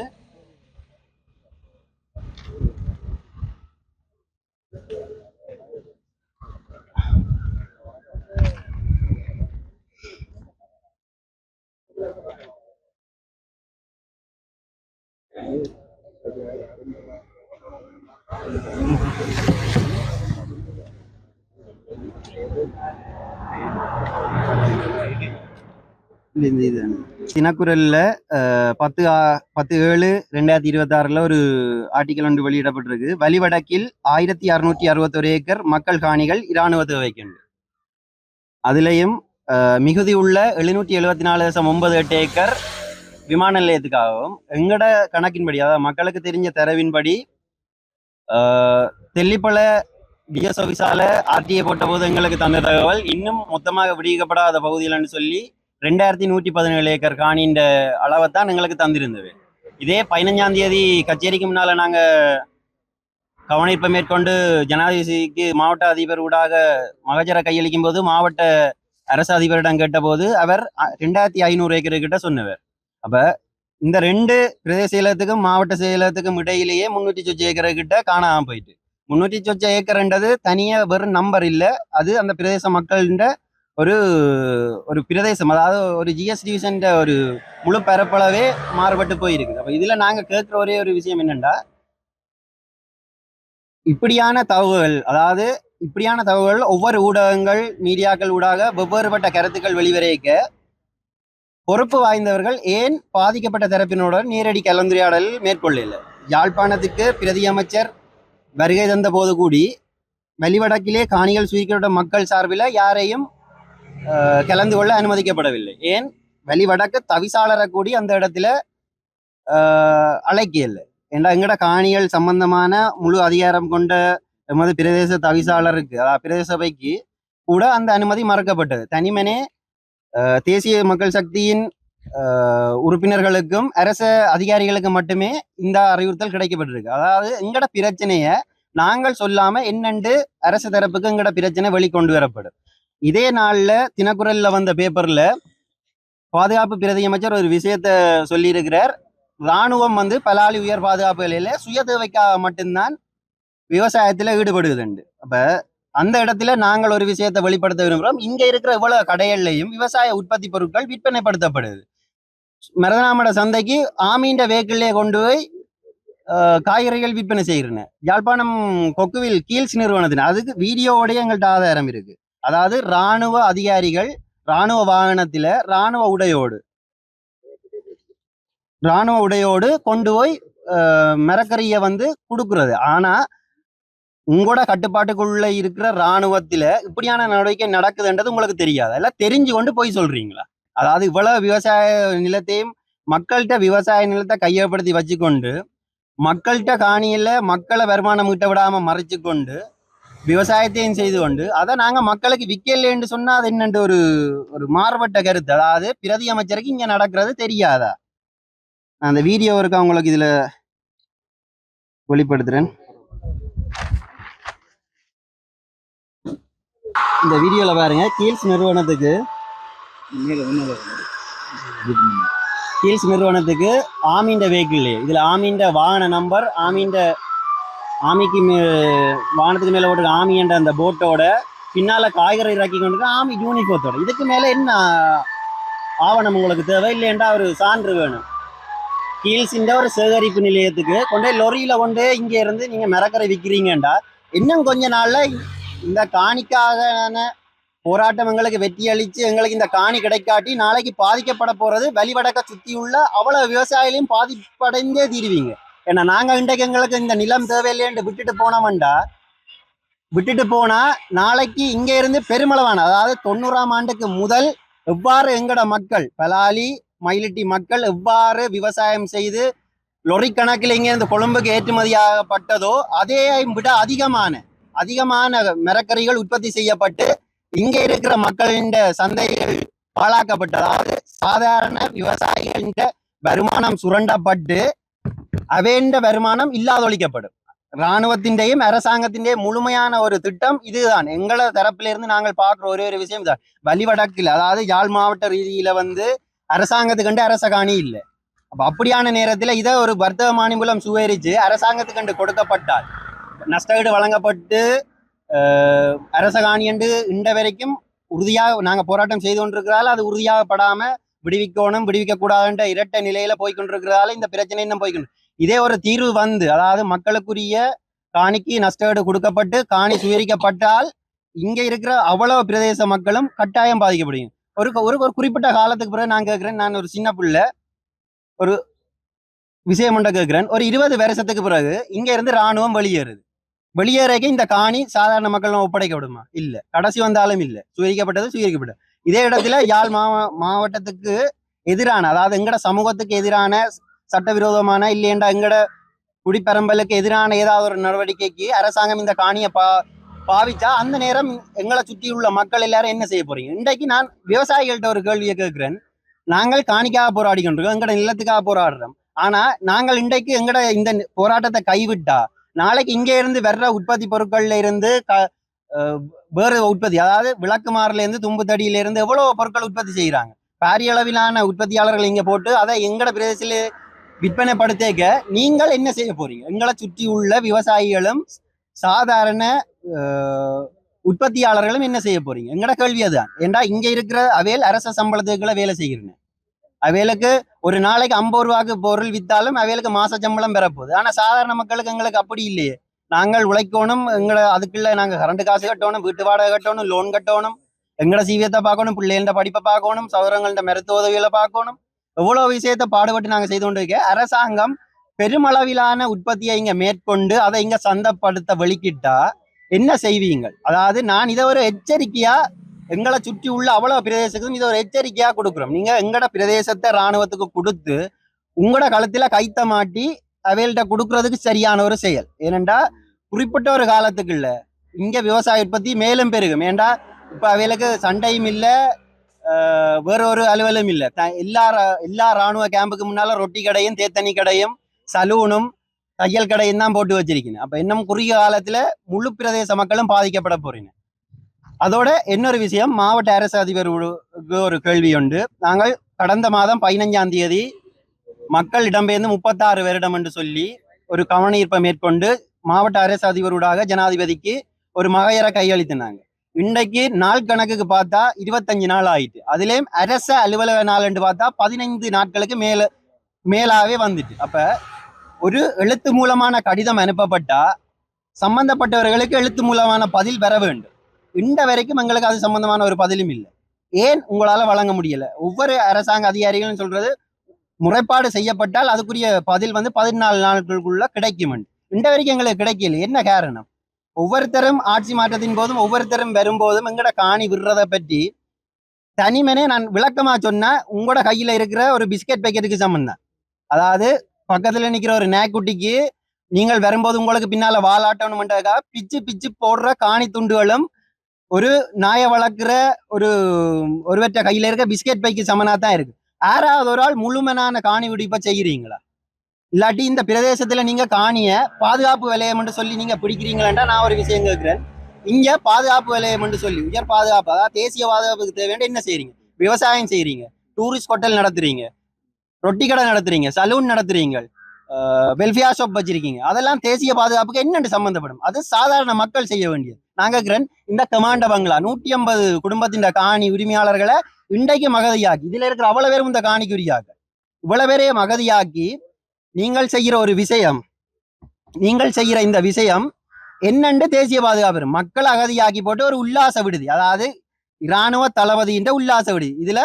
தினக்குரல்ல 10/7/2026 ஒரு ஆர்டிக்கல் ஒன்று வெளியிடப்பட்டிருக்கு. வலிவடக்கில் 1661 ஏக்கர் மக்கள் காணிகள் இராணுவ தேவைக்கு. அதுலேயும் மிகுதி உள்ள 774.98 ஏக்கர் விமான நிலையத்துக்காகவும் எங்கட கணக்கின்படி, அதாவது மக்களுக்கு தெரிஞ்ச தரவின்படி தெல்லிப்பள டிஎஸ் ஆஃபீஸால ஆர்டிஏ போட்ட போது எங்களுக்கு தந்த தகவல் இன்னும் மொத்தமாக விடுவிக்கப்படாத பகுதிகள்னு சொல்லி 2117 ஏக்கர் காணின்ற அளவைத்தான் எங்களுக்கு தந்திருந்தது. இதே 15ஆம் தேதி கச்சேரிக்கு முன்னால நாங்க கவனிப்பை மேற்கொண்டு ஜனாதிபதிக்கு மாவட்ட அதிபர் ஊடாக மகஜரை கையளிக்கும் போது மாவட்ட அரசு அதிபரிடம் கேட்டபோது அவர் 2500 ஏக்கர் கிட்ட சொன்னவர். அப்ப இந்த 2 பிரதேச செயலகத்துக்கும் மாவட்ட செயலகத்துக்கும் இடையிலேயே 300 சொச்ச ஏக்கர் கிட்ட காணாம போயிட்டு. 300 சொச்ச ஏக்கர்ன்றது தனியா வெறும் நம்பர் இல்லை, அது அந்த பிரதேச மக்கள்கிட்ட ஒரு ஒரு பிரதேசம், அதாவது ஒரு ஜிஎஸ் டிவிஷன் ஒரு முழு பரப்பளவே மாறுபட்டு போயிருக்கு. அப்ப இதுல நாங்க கேட்கிற ஒரே ஒரு விஷயம் என்னன்னா, இப்படியான தகவல்கள் ஒவ்வொரு ஊடகங்கள் மீடியாக்கள் ஊடாக வெவ்வேறுபட்ட கருத்துக்கள் வெளிவரைக்க பொறுப்பு வாய்ந்தவர்கள் ஏன் பாதிக்கப்பட்ட தரப்பினுடன் நேரடி கலந்துரையாடல் மேற்கொள்ளல? யாழ்ப்பாணத்துக்கு பிரதி அமைச்சர் வருகை தந்த போது கூடி வலிவடக்கிலே காணிகள் சுருக்கப்பட்ட மக்கள் சார்பில் யாரையும் கலந்து கொள்ள அனுமதிக்கப்படவில்லை. ஏன் வலிவடக்கு தவிசாளரை கூடி அந்த இடத்துல அழைக்கல. ஏன்னா எங்கட காணிகள் சம்பந்தமான முழு அதிகாரம் கொண்ட எமது பிரதேச தவிசாளருக்கு, அதாவது பிரதேச சபைக்கு கூட அந்த அனுமதி மறுக்கப்பட்டது. தனிமனே தேசிய மக்கள் சக்தியின் உறுப்பினர்களுக்கும் அரச அதிகாரிகளுக்கு மட்டுமே இந்த அறிவுறுத்தல் கிடைக்கப்பட்டிருக்கு. அதாவது எங்கட பிரச்சனைய நாங்கள் சொல்லாம என்னண்டு அரசு தரப்புக்கு எங்கட பிரச்சனை வெளிக்கொண்டு வரப்படும். இதே நாள்ல தினக்குரல்ல வந்த பேப்பர்ல பாதுகாப்பு பிரதி அமைச்சர் ஒரு விஷயத்த சொல்லியிருக்கிறார். இராணுவம் பலாலி உயர் பாதுகாப்பு நிலையில சுய தேவைக்காக மட்டும்தான் விவசாயத்துல ஈடுபடுதுண்டு. அப்ப அந்த இடத்துல நாங்கள் ஒரு விஷயத்தை வெளிப்படுத்த விரும்புகிறோம். இங்க இருக்கிற இவ்வளவு கடைகள்லையும் விவசாய உற்பத்தி பொருட்கள் விற்பனைப்படுத்தப்படுது. மருதனாமட சந்தைக்கு ஆமீண்ட வேக்கிலே கொண்டு போய் காய்கறிகள் விற்பனை செய்கிறேன். யாழ்ப்பாணம் கொக்குவில் கீல்ஸ் நிறுவனத்தின் அதுக்கு வீடியோவோடைய எங்கள்கிட்ட ஆதாரம் இருக்கு. அதாவது இராணுவ அதிகாரிகள் இராணுவ வாகனத்துல இராணுவ உடையோடு கொண்டு போய் மரக்கறியை கொடுக்குறது. ஆனா உங்களோட கட்டுப்பாட்டுக்குள்ள இருக்கிற இராணுவத்துல இப்படியான நடவடிக்கை நடக்குதுன்றது உங்களுக்கு தெரியாது. எல்லாம் தெரிஞ்சு கொண்டு போய் சொல்றீங்களா? அதாவது இவ்வளவு விவசாய நிலத்தையும் மக்கள்கிட்ட விவசாய நிலத்தை கையப்படுத்தி வச்சுக்கொண்டு மக்கள்கிட்ட காணியில மக்களை வருமானம் ஈட்ட விடாம மறைச்சு கொண்டு விவசாயத்தையும் செய்து கொண்டு அதை நாங்க மக்களுக்கு விற்கலன்னு சொன்னா அது என்னண்டு ஒரு மாறுபட்ட கருத்து. அதாவது பிரதி அமைச்சருக்கு இங்க நடக்கிறது தெரியாதா? அந்த வீடியோ இருக்கு, உங்களுக்கு இதுல வெளிப்படுத்துறேன். இந்த வீடியோல பாருங்க, கீல்ஸ் நிறுவனத்துக்கு ஆமீண்ட வெஹிக்கிள், இதுல ஆமீண்ட வாகன நம்பர், ஆமிக்கு வாகனத்துக்கு மேல ஓட்டுற ஆமி என்ற அந்த போட்டோட பின்னால காய்கறி இறக்கி கொண்டு ஆமி யூனிஃபார்த்தோட. இதுக்கு மேல என்ன ஆவணம் உங்களுக்கு தேவை? இல்லைன்றா ஒரு சான்று வேணும். கீழ்ஸின்ற ஒரு சேகரிப்பு நிலையத்துக்கு கொண்டே லொரியில கொண்டு இங்க இருந்து நீங்க மரக்கரை விற்கிறீங்கன்றா இன்னும் கொஞ்ச நாள்ல இந்த காணிக்கான போராட்டம் எங்களுக்கு வெற்றி அளிச்சு எங்களுக்கு இந்த காணி கிடைக்காட்டி நாளைக்கு பாதிக்கப்பட போறது வலிவடக்க சுத்தியுள்ள அவ்வளவு விவசாயிகளையும் பாதிப்படைந்தே தீருவீங்க. ஏன்னா நாங்க இன்றைக்கு எங்களுக்கு இந்த நிலம் தேவையில்லைன்னு விட்டுட்டு போனா நாளைக்கு இங்க இருந்து பெருமளவான, அதாவது 90ஆம் ஆண்டுக்கு முதல் எவ்வாறு எங்கட மக்கள் பலாலி மயிலிட்டி மக்கள் எவ்வாறு விவசாயம் செய்து லொரி கணக்கில் இங்க இருந்து கொழும்புக்கு ஏற்றுமதியாகப்பட்டதோ அதே விட அதிகமான மரக்கறிகள் உற்பத்தி செய்யப்பட்டு இங்க இருக்கிற மக்களின் சந்தைகள் பாழாக்கப்பட்டு, அதாவது சாதாரண விவசாயிகளின் வருமானம் சுரண்டப்பட்டு அவேண்ட வருமானம் இல்லாதொழிக்கப்படும். இராணுவத்தின்டையும் அரசாங்கத்தின்டையும் முழுமையான ஒரு திட்டம் இதுதான். எங்கள தரப்பிலிருந்து நாங்கள் பார்க்குற ஒரே ஒரு விஷயம் தான். வலிவடக்கில், அதாவது யாழ் மாவட்ட ரீதியில அரசாங்கத்துக்கண்டு அரச காணி இல்லை. அப்ப அப்படியான நேரத்துல இதை ஒரு வர்த்தக மானியம் சுவரிச்சு அரசாங்கத்துக்கண்டு கொடுக்கப்பட்டால் நஷ்டஈடு வழங்கப்பட்டு அரச காணி என்று இன்ற வரைக்கும் உறுதியாக நாங்க போராட்டம் செய்து கொண்டிருக்கிறதால அது உறுதியாகப்படாம விடுவிக்க கூடாதுன்ற இரட்டை நிலையில போய்கொண்டிருக்கிறதால இந்த பிரச்சனை இன்னும் போய்கொண்டு. இதே ஒரு தீர்வு அதாவது மக்களுக்குரிய காணிக்கு நஷ்டஈடு கொடுக்கப்பட்டு காணி சுவரிக்கப்பட்டால் இங்க இருக்கிற அவ்வளவு பிரதேச மக்களும் கட்டாயம் பாதிக்கப்படுங்க. ஒரு ஒரு ஒரு குறிப்பிட்ட காலத்துக்கு பிறகு நான் கேட்கிறேன், நான் ஒரு சின்ன பிள்ளை ஒரு விஷயம் ஒன்றை கேட்கிறேன். ஒரு 20 வருஷத்துக்கு பிறகு இங்க இருந்து ராணுவம் வெளியேறக்க இந்த காணி சாதாரண மக்கள் ஒப்படைக்கப்படுமா? இல்ல. கடைசி வந்தாலும் இல்ல. சுயரிக்கப்பட்டது. இதே இடத்துல யாழ் மாவட்டத்துக்கு எதிரான, அதாவது எங்கட சமூகத்துக்கு எதிரான சட்டவிரோதமான இல்லையண்டா எங்கட குடிப்பரம்பலுக்கு எதிரான ஏதாவது ஒரு நடவடிக்கைக்கு அரசாங்கம் இந்த காணியை பாவிச்சா அந்த நேரம் எங்களை சுற்றி உள்ள மக்கள் எல்லாரும் என்ன செய்ய போறீங்க? இன்றைக்கு நான் விவசாயிகள்கிட்ட ஒரு கேள்வியை கேட்கிறேன். நாங்கள் காணிக்காக போராடி கொண்டிருக்கோம், எங்கட நிலத்துக்காக போராடுறோம். ஆனா நாங்கள் இன்றைக்கு எங்கட இந்த போராட்டத்தை கைவிட்டா நாளைக்கு இங்க இருந்து வர்ற உற்பத்தி பொருட்கள்ல இருந்து வேறு உற்பத்தி, அதாவது விளக்குமாறுல இருந்து தும்புத்தடியில இருந்து எவ்வளவு பொருட்கள் உற்பத்தி செய்யறாங்க. பாரிய அளவிலான உற்பத்தியாளர்கள் இங்க போட்டு அதை எங்கட பிரதேசத்துல விற்பனைப்படுத்தேக்க நீங்கள் என்ன செய்ய போறீங்க? எங்களை சுற்றி உள்ள விவசாயிகளும் சாதாரண உற்பத்தியாளர்களும் என்ன செய்ய போறீங்க? எங்கட கேள்வி அதுதான். ஏண்டா இங்க இருக்கிற அவையில் அரச சம்பளத்துக்குள்ள வேலை செய்கிறேன். அவைகளுக்கு ஒரு நாளைக்கு 50 ரூபாய்க்கு பொருள் வித்தாலும் அவைகளுக்கு மாச சம்பளம் பெறப்போகுது. ஆனா சாதாரண மக்களுக்கு எங்களுக்கு அப்படி இல்லையே. நாங்கள் உழைக்கணும், எங்களை அதுக்குள்ள நாங்க கரண்ட் காசு கட்டணும், வீட்டு வாடகை கட்டணும், லோன் கட்டணும், எங்கட சீவியத்தை பார்க்கணும், பிள்ளைகள படிப்பை பார்க்கணும், சௌரங்கள்ட மருத்துவ உதவிகளை பார்க்கணும். எவ்வளவு விஷயத்தை பாடுபட்டு நாங்க செய்து கொண்டு இருக்க. அரசாங்கம் பெருமளவிலான உற்பத்தியை இங்க மேற்கொண்டு அதை இங்க சந்தைப்படுத்த வெளிக்கிட்டா என்ன செய்வீங்கள்? அதாவது நான் இதை ஒரு எச்சரிக்கையா எங்களை சுற்றி உள்ள அவ்வளவு பிரதேசத்துக்கும் இதை ஒரு எச்சரிக்கையா கொடுக்குறோம். நீங்க எங்கட பிரதேசத்தை ராணுவத்துக்கு கொடுத்து உங்களோட களத்துல கைத்த மாட்டி அவைகள்கிட்ட கொடுக்கறதுக்கு சரியான ஒரு செயல். ஏனென்றா குறிப்பிட்ட ஒரு காலத்துக்கு இல்ல இங்க விவசாய உற்பத்தி மேலும் பெருகும். ஏண்டா இப்ப அவைகளுக்கு சண்டையும் இல்லை, வேற ஒரு அலுவலும் இல்லை. எல்லா ராணுவ கேம்புக்கு முன்னால ரொட்டி கடையும் தேத்தனி கடையும் சலூனும் தையல் கடையும் தான் போட்டு வச்சிருக்கீங்க. அப்ப இன்னும் குறுகிய காலத்துல முழு பிரதேச மக்களும் பாதிக்கப்பட போறீங்க. அதோட இன்னொரு விஷயம், மாவட்ட அரசு அதிபர் ஒரு கேள்வி உண்டு. நாங்கள் கடந்த மாதம் 15ஆம் தேதி மக்கள் இடம்பெயர்ந்து 36 வருடம் என்று சொல்லி ஒரு கவனஈர்ப்பை மேற்கொண்டு மாவட்ட அரசு அதிபருடாக ஜனாதிபதிக்கு ஒரு மகையற கையளித்தினாங்க. இன்றைக்கு நாள் கணக்குக்கு பார்த்தா 25 நாள் ஆயிட்டு. அதுலேயும் அரச அலுவலக நாள் என்று பார்த்தா 15 நாட்களுக்கு மேலாவே வந்துட்டு. அப்ப ஒரு எழுத்து மூலமான கடிதம் அனுப்பப்பட்டா சம்பந்தப்பட்டவர்களுக்கு எழுத்து மூலமான பதில் பெற வேண்டும். இந்த வரைக்கும் எங்களுக்கு அது சம்பந்தமான ஒரு பதிலும் இல்லை. ஏன் உங்களால வழங்க முடியல? ஒவ்வொரு அரசாங்க அதிகாரிகளும் சொல்றது முறைப்பாடு செய்யப்பட்டால் அதுக்குரிய பதில் 14 நாட்களுக்குள்ள கிடைக்கும். இந்த வரைக்கும் எங்களுக்கு கிடைக்கல. என்ன காரணம்? ஒவ்வொருத்தரும் ஆட்சி மாற்றத்தின் போதும் ஒவ்வொருத்தரும் வரும்போதும் எங்கட காணி விடுறதை பற்றி தனிமனே நான் விளக்கமா சொன்னா உங்களோட கையில இருக்கிற ஒரு பிஸ்கெட் பேக்கெட்டுக்கு சம்பந்தம். அதாவது பக்கத்துல நிக்கிற ஒரு நாய்க்குட்டிக்கு நீங்கள் வரும்போது உங்களுக்கு பின்னால வாலாட்டணும்ன்றதுக்காக பிச்சு போடுற காணி துண்டுகளும் ஒரு நாயை வளர்க்குற ஒருவற்ற கையில இருக்க பிஸ்கெட் பைக்கு சமனா தான் இருக்கு. யாராவது ஒரு ஆள் முழுமனான காணி விடுப்ப செய்கிறீங்களா? இல்லாட்டி இந்த பிரதேசத்துல நீங்க காணிய பாதுகாப்பு விலையம் என்று சொல்லி நீங்க பிடிக்கிறீங்களா? நான் ஒரு விஷயம் கேட்கிறேன். இங்க பாதுகாப்பு விலையம் என்று சொல்லி உயர் பாதுகாப்பு, அதாவது தேசிய பாதுகாப்புக்கு தேவையான என்ன செய்யறீங்க? விவசாயம் செய்யறீங்க, டூரிஸ்ட் ஹோட்டல் நடத்துறீங்க, ரொட்டி கடை நடத்துறீங்க, சலூன் நடத்துறீங்க, வெல்ஃபேர் ஷாப் வச்சிருக்கீங்க. அதெல்லாம் தேசிய பாதுகாப்புக்கு என்னென்று சம்பந்தப்படும்? அது சாதாரண மக்கள் செய்ய வேண்டியது. நாங்க இந்த கமாண்ட பங்களா 150 குடும்பத்தின் காணி உரிமையாளர்களை இன்றைக்கு மகதியாக்கி, இதுல இருக்கிற அவ்வளவு பேரும் இந்த காணிக்கு உரியாக்க இவ்வளவு பேரையே மகதியாக்கி நீங்கள் செய்கிற ஒரு விஷயம், நீங்கள் செய்கிற இந்த விஷயம் என்னென்று தேசிய பாதுகாப்பு மக்களை அகதியாக்கி போட்டு ஒரு உல்லாச விடுதி, அதாவது இராணுவ தளபதின்ற உல்லாச விடுதி, இதுல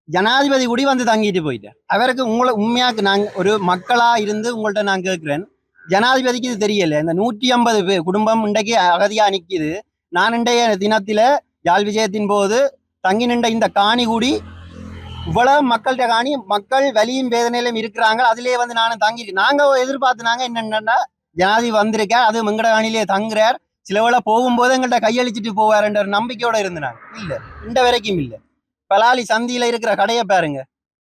ஜனாதிபதி கூடி வந்து தங்கிட்டு போயிட்டேன். அவருக்கு உங்களை உண்மையாக்கு நாங்க ஒரு மக்களா இருந்து உங்கள்கிட்ட நான் கேட்கிறேன், ஜனாதிபதிக்கு இது தெரியல. இந்த 150 குடும்பம் இன்றைக்கு அகதியா நிற்கிது. நான் இன்றைய தினத்தில யாழ் விஜயத்தின் போது தங்கி நின்ற இந்த காணி கூடி இவ்வளவு மக்கள்கிட்ட காணி, மக்கள் வலியும் வேதனையிலும் இருக்கிறாங்க. அதுலயே வந்து நானும் தங்கியிருக்கேன். நாங்க எதிர்பார்த்துனாங்க என்னென்னா ஜனாதிபதி வந்திருக்கார், அது எங்கட காணிலேயே தங்குறார், சில வேளை போகும்போது எங்கள்கிட்ட கையளிச்சுட்டு போவார்ன்ற ஒரு நம்பிக்கையோட இருந்தாங்க. இல்ல, இந்த வரைக்கும் இல்லை. பலாலி சந்தியில இருக்கிற கடையை பாருங்க,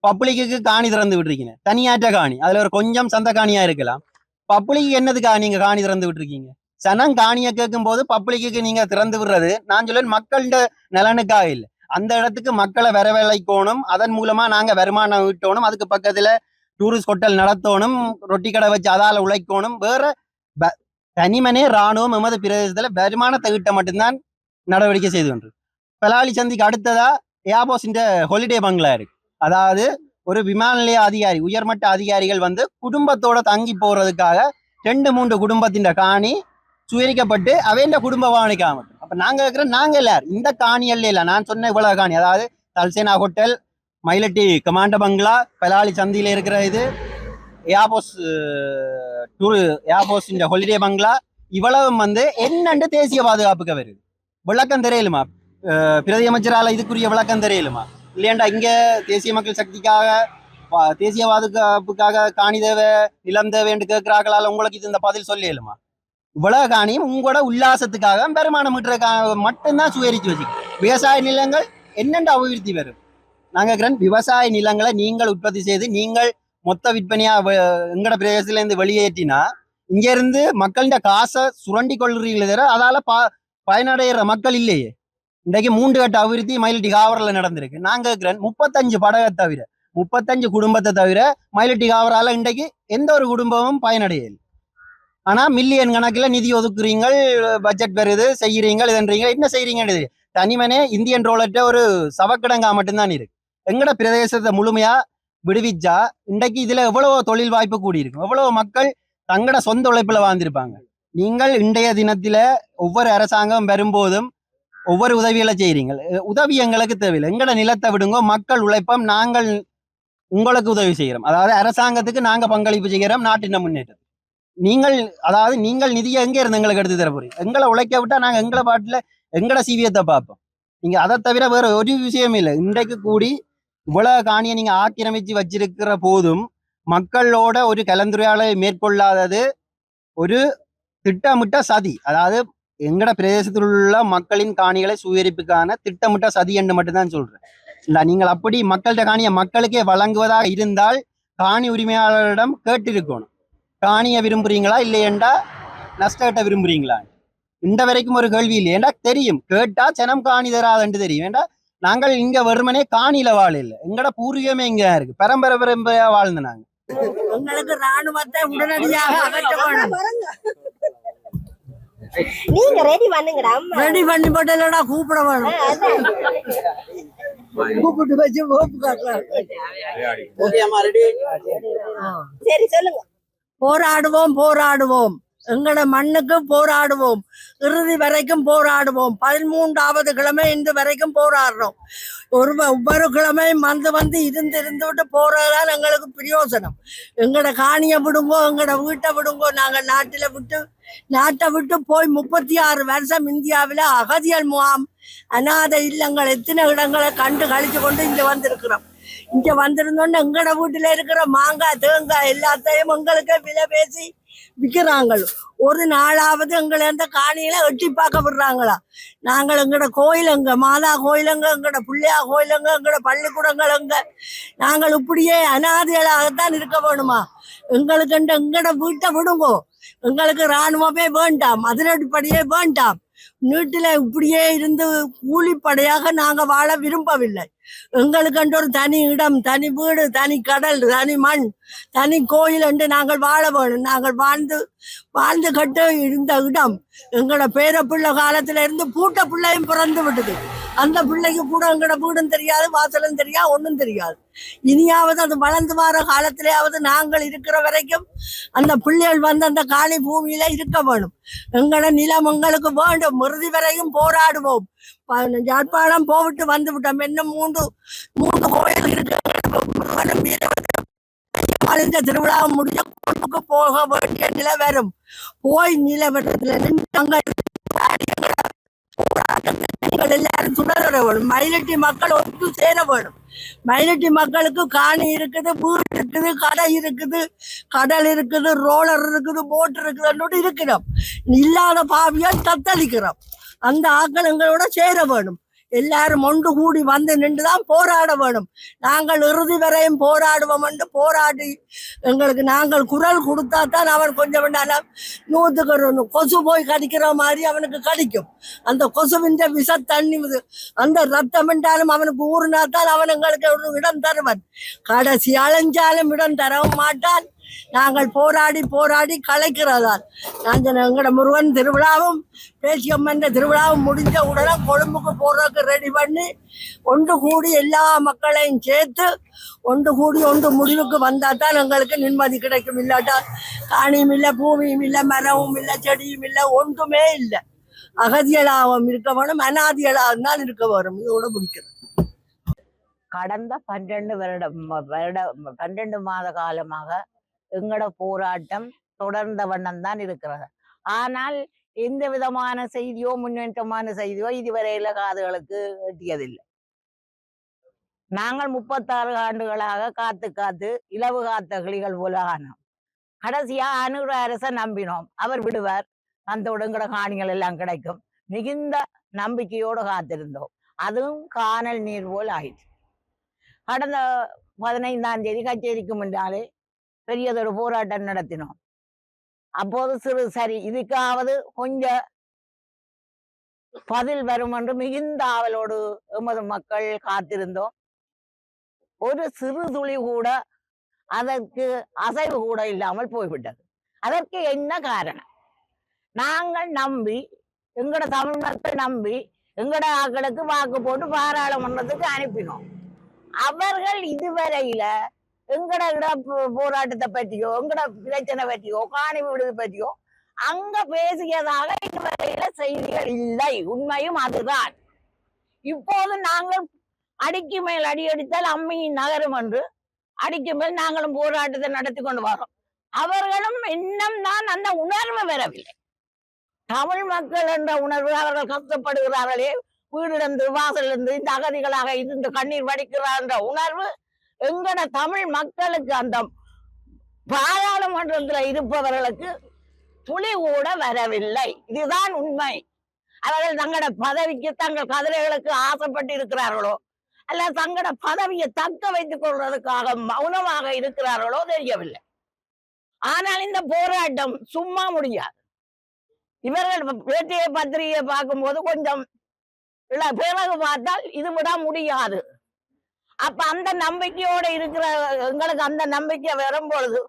பப்ளிக்கு காணி திறந்து விட்டுருக்கீங்க, தனியாற்ற காணி, அதுல ஒரு கொஞ்சம் சந்த காணியா இருக்கலாம். பப்ளிக்கு என்னதுக்கா நீங்க காணி திறந்து விட்டுருக்கீங்க? சனம் காணியை கேட்கும் போது பப்ளிக்கு நீங்க திறந்து விடுறது நான் சொல்ல மக்கள்கிட்ட நலனுக்காக இல்லை. அந்த இடத்துக்கு மக்களை வரவழைக்கணும், அதன் மூலமா நாங்க வருமானம் ஈட்டணும், அதுக்கு பக்கத்துல டூரிஸ்ட் ஹோட்டல் நடத்தணும், ரொட்டி கடை வச்சு அதால உழைக்கணும். வேற தனிமனே ராணுவம் எமது பிரதேசத்துல வருமானத்தை ஈட்ட மட்டும்தான் நடவடிக்கை செய்து கொண்டு. பலாலி சந்திக்கு அடுத்ததா ஏர்போஸ் இந்த ஹாலிடே பங்களா இருக்கு. அதாவது ஒரு விமான நிலைய அதிகாரி, உயர்மட்ட அதிகாரிகள் வந்து குடும்பத்தோட தங்கி போறதுக்காக 2-3 குடும்பத்தின் காணி சுயரிக்கப்பட்டு அவைண்ட குடும்ப வாணிக்காம அப்ப நாங்க கேட்கிறோம், நாங்க எல்லாரும் இந்த காணியல்ல இல்ல, நான் சொன்ன இவ்வளவு காணி, அதாவது தல்சேனா ஹோட்டல், மயிலட்டி கமாண்ட பங்களா, பலாலி சந்தியில இருக்கிற இது, ஏர்போஸ் டூர், ஏர்போஸ் இந்த ஹாலிடே பங்களா, இவ்வளவும் என்னண்டு தேசிய பாதுகாப்புக்கு வருது. விளக்கம் தெரியலுமா? பிரதி அமைச்சரால இதுக்குரிய விளக்கம் தெரியலுமா? இல்லையாண்டா இங்க தேசிய மக்கள் சக்திக்காக தேசிய பாதுகாப்புக்காக காணி தேவை, நிலம் தேவை என்று கேட்கிறார்களால உங்களுக்கு இது இந்த பதில் சொல்லியலுமா? இவ்வளவு காணியும் உங்களோட உல்லாசத்துக்காக வருமானம் ஈட்டுறதுக்காக மட்டும்தான் சுயரிச்சு வச்சு. விவசாய நிலங்கள் என்னென்று அபிவிருத்தி வரும்? நாங்க விவசாய நிலங்களை நீங்கள் உற்பத்தி செய்து நீங்கள் மொத்த விற்பனையா எங்கட பிரதேசத்துல இருந்து வெளியேற்றினா இங்க இருந்து மக்களின் காசை சுரண்டி கொள்றீங்களே தவிர அதால பயனடைகிற மக்கள் இல்லையே. இன்றைக்கு 3 கட்ட அபிவிருத்தி மயிலட்டி காவரில் நடந்திருக்கு. நான் கேட்கிறேன், 35 படகை தவிர 35 குடும்பத்தை தவிர மயிலட்டி காவரால இன்றைக்கு எந்த ஒரு குடும்பமும் பயனடையல. ஆனா மில்லியன் கணக்குல நிதி ஒதுக்குறீங்க, பட்ஜெட் வருது, செய்யறீங்க, இதுன்றீங்க. என்ன செய்யறீங்க? தனிமனே இந்தியன் ரோலட்ட ஒரு சவக்கிடங்கா மட்டும்தான் இருக்கு. எங்கட பிரதேசத்தை முழுமையா விடுவிச்சா இன்றைக்கு இதுல எவ்வளவு தொழில் வாய்ப்பு கூடியிருக்கும், எவ்வளவு மக்கள் தங்கட சொந்த உழைப்புல வாழ்ந்திருப்பாங்க. நீங்கள் இன்றைய தினத்தில ஒவ்வொரு அரசாங்கம் வரும்போதும் ஒவ்வொரு உதவிகளை செய்யறீங்க. உதவி எங்களுக்கு தேவையில்லை, எங்கட நிலத்தை விடுங்க, மக்கள் உழைப்போம், நாங்கள் உங்களுக்கு உதவி செய்கிறோம். அதாவது அரசாங்கத்துக்கு நாங்க பங்களிப்பு செய்கிறோம் நாட்டின் முன்னேற்றம். நீங்கள் நிதியை எங்க இருந்து எங்களுக்கு எடுத்து தர போறீங்க? எங்களை உழைக்க விட்டா நாங்க எங்களை பாட்டுல எங்கட சீவியத்தை பார்ப்போம். நீங்க அதை தவிர வேற ஒரு விஷயம் இல்லை. இன்றைக்கு கூடி இவ்வளவு காணியை நீங்க ஆக்கிரமிச்சு வச்சிருக்கிற போதும் மக்களோட ஒரு கலந்துரையாடலை மேற்கொள்ளாதது ஒரு திட்டமிட்ட சதி. அதாவது எங்கட பிரதேசத்தில் உள்ள மக்களின் காணிகளை சுயரிப்புக்கான திட்டமிட்ட சதி என்று மட்டும்தான் சொல்றேன். இல்ல, நீங்கள் அப்படி மக்கள்கிட்ட காணியை மக்களுக்கே வழங்குவதாக இருந்தால் காணி உரிமையாளரிடம் கேட்டிருக்கணும், காணியை விரும்புறீங்களா இல்லையெண்டா நஷ்டத்தை விரும்புறீங்களா? இந்த வரைக்கும் ஒரு கேள்வி இல்லை. ஏண்டா தெரியும், கேட்டா ஜனம் காணி தராதுன்னு தெரியும். ஏண்டா நாங்கள் இங்க வெறுமனே காணியில வாழ இல்லை, எங்கட பூர்வீகமே இங்க இருக்கு, பரம்பரையா வாழ்ந்து நாங்க. உங்களுக்கு ராணுவத்தை உடனடியாக அகற்ற வேணும். நீங்க ரெடி பண்ணுங்கடா. ரெடி பண்ணி போட்டா கூப்பிட வேணும். கூப்பிட்டு வச்சு ஓப்பு காட்டலாம். சரி சொல்லுங்க. போராடுவோம் போராடுவோம், எங்கட மண்ணுக்கு போராடுவோம், இறுதி வரைக்கும் போராடுவோம். 13வது கிழமை இன்று வரைக்கும் போராடுறோம். ஒவ்வொரு கிழமையும் வந்து இருந்து விட்டு போறதுதான் எங்களுக்கு பிரயோசனம். எங்கட காணியை விடுங்கோ, எங்கட வீட்டை விடுங்கோ. நாங்கள் நாட்டை விட்டு போய் 36 வருஷம் இந்தியாவில அகதிகள் முகாம், அநாதை இல்லங்கள், எத்தனை இடங்களை கண்டு கழிச்சு கொண்டு இங்க வந்திருக்கிறோம். இங்க வந்திருந்தோன்னு எங்கட வீட்டுல இருக்கிற மாங்காய் தேங்காய் எல்லாத்தையும் எங்களுக்கு விலை பேசி விற்கிறாங்க. ஒரு நாளாவது எங்களை அந்த காணியில எட்டி பார்க்க விடுறாங்களா? நாங்கள் எங்கட கோயிலுங்க, மாதா கோயிலுங்க, எங்கட பிள்ளையா கோயிலுங்க, எங்கட பள்ளிக்கூடங்களுங்க, நாங்கள் இப்படியே அநாதைகளாகத்தான் இருக்க வேணுமா? எங்களுக்கு எங்கட வீட்டை விடுங்கோ. எங்களுக்கு ராணுவமே வேண்டாம், அதிரடிப்படையே வேண்டாம். வீட்டுல இப்படியே இருந்து கூலிப்படையாக நாங்க வாழ விரும்பவில்லை. எங்களுக்கு ஒரு தனி இடம், தனி வீடு, தனி கடல், தனி மண், தனி கோயில் என்று நாங்கள் வாழ வேணும். நாங்கள் வாழ்ந்து கட்டு இருந்த இடம் எங்களோட பேர பிள்ளை காலத்துல இருந்து பூட்ட பிள்ளையும் பிறந்து விட்டது. அந்த பிள்ளைக்கு கூட எங்களோட வீடும் தெரியாது, வாசலும் தெரியாது, ஒன்றும் தெரியாது. இனியாவது அது வளர்ந்து வர காலத்திலேயாவது நாங்கள் இருக்கிற வரைக்கும் அந்த பிள்ளைகள் அந்த காலி பூமியில இருக்க வேணும். எங்களோட நிலம் எங்களுக்கு வேண்டும். இறுதி வரையும் போராடுவோம். யாழ்ப்பாணம் போவிட்டு வந்து விட்டோம். இன்னும் மூன்று கோயில் இருக்கு. திருவிழா முடிஞ்ச கொண்டுக்கு போக வேண்டிய நிலை வரும். போய் நிலவரத்துல எல்லாரும் சுடர வேணும். மயிலட்டி மக்கள் ஒன்று சேர வேணும். மயிலட்டி மக்களுக்கு காணி இருக்குது, வீடு இருக்குது, கடை இருக்குது, கடல் இருக்குது, ரோலர் இருக்குது, போட் இருக்குதுன்னு இருக்கிறோம். இல்லாத பாவியால் தத்தளிக்கிறோம். அந்த ஆக்கள் எங்களோட சேர வேணும். எல்லாரும் ஒன்று கூடி வந்து நின்றுதான் போராட வேணும். நாங்கள் இறுதி வரையும் போராடுவோம் என்று போராடி எங்களுக்கு நாங்கள் குரல் கொடுத்தா தான் அவன் கொஞ்சம் வேண்டாம் 100க்கு கொசு போய் கடிக்கிற மாதிரி அவனுக்கு கடிக்கும். அந்த கொசுவின் விஷ தண்ணி அந்த ரத்தம் என்றாலும் அவனுக்கு ஊறினாத்தான் அவன் எங்களுக்கு ஒரு இடம் தருவன். கடைசி அலைஞ்சாலும் இடம் தரவும் மாட்டான். நாங்கள் போராடி கலைக்கிறதால் நாங்கள் எங்களோட முருகன் திருவிழாவும் பேச்சியம்மன் திருவிழாவும் முடிஞ்ச உடனே கொழும்புக்கு போறதுக்கு ரெடி பண்ணி ஒன்று கூடி எல்லா மக்களையும் சேர்த்து ஒன்று முடிவுக்கு வந்தால் தான் எங்களுக்கு நிம்மதி கிடைக்கும். இல்லாட்டா காணியும் இல்லை, பூமியும் இல்லை, மரமும் இல்லை, செடியும் இல்லை, ஒன்றுமே இல்லை. அகதிகளாகவும் இருக்க வேணும், அனாதிகளாகவும் தான் இருக்க வரும். இதோட முடிக்கிறேன். கடந்த 12 மாத காலமாக எங்களோட போராட்டம் தொடர்ந்த வண்ணம் தான் இருக்கிறது. ஆனால் எந்த விதமான செய்தியோ முன்னேற்றமான செய்தியோ இதுவரையில காதுகளுக்கு எட்டியதில்லை. நாங்கள் 36 ஆண்டுகளாக காத்து இலவு காத்த கிளிகள் போல ஆனோம். கடைசியா அனுர அரசை நம்பினோம், அவர் விடுவார், அந்த எங்கட காணிகள் எல்லாம் கிடைக்கும் மிகுந்த நம்பிக்கையோடு காத்திருந்தோம். அதுவும் காணல் நீர் போல் ஆயிடுச்சு. கடந்த 15ஆம் தேதி கச்சேரிக்கு முன்னாலே பெரியதொரு போராட்டம் நடத்தினோம். அப்போது சரி இதுக்காவது கொஞ்சம் பதில் வரும் என்று மிகுந்த ஆவலோடு எமது மக்கள் காத்திருந்தோம். ஒரு சிறு துளி கூட அதற்கு அசைவு கூட இல்லாமல் போய்விட்டது. அதற்கு என்ன காரணம்? நாங்கள் நம்பி, எங்கட தமிழ் மக்கள் நம்பி எங்கட ஆக்களுக்கு வாக்கு போட்டு பாராளுமன்றத்துக்கு அனுப்பினோம். அவர்கள் இதுவரையில எங்கட போராட்டத்தை பற்றியோ எங்கட பிரச்சனை பற்றியோ காணி விடுது பற்றியோ அங்க பேசியதாக இதுவரையில செய்திகள் இல்லை. உண்மையும் அதுதான். இப்போது நாங்கள் அடிக்கு மேல் அடி அடித்தால் அம்மியின் நகரும் என்று அடிக்கு மேல் நாங்களும் போராட்டத்தை நடத்தி கொண்டு வரோம். அவர்களும் இன்னும் தான் அந்த உணர்வு வரவில்லை. தமிழ் மக்கள் என்ற உணர்வு, அவர்கள் கஷ்டப்படுகிறார்களே, வீடிலிருந்து வாசலிருந்து இந்த அகதிகளாக இருந்து கண்ணீர் வடிக்கிறார் என்ற உணர்வு எங்கட தமிழ் மக்களுக்கு, அந்த பாராளுமன்றத்தில் இருப்பவர்களுக்கு துளி கூட வரவில்லை. இதுதான் உண்மை. அவர்கள் தங்களோட பதவிக்கு, தங்கள் கதிரைகளுக்கு ஆசைப்பட்டு இருக்கிறார்களோ அல்ல தங்களோட பதவியை தக்க வைத்துக் கொள்வதற்காக மௌனமாக இருக்கிறார்களோ தெரியவில்லை. ஆனால் இந்த போராட்டம் சும்மா முடியாது. இவர்கள் பேட்டியை பத்திரிகையை பார்க்கும்போது கொஞ்சம் பிறகு பார்த்தால் இது விட முடியாது. அப்ப அந்த நம்பிக்கையோட இருக்கிற எங்களுக்கு அந்த நம்பிக்கை வரும்பொழுது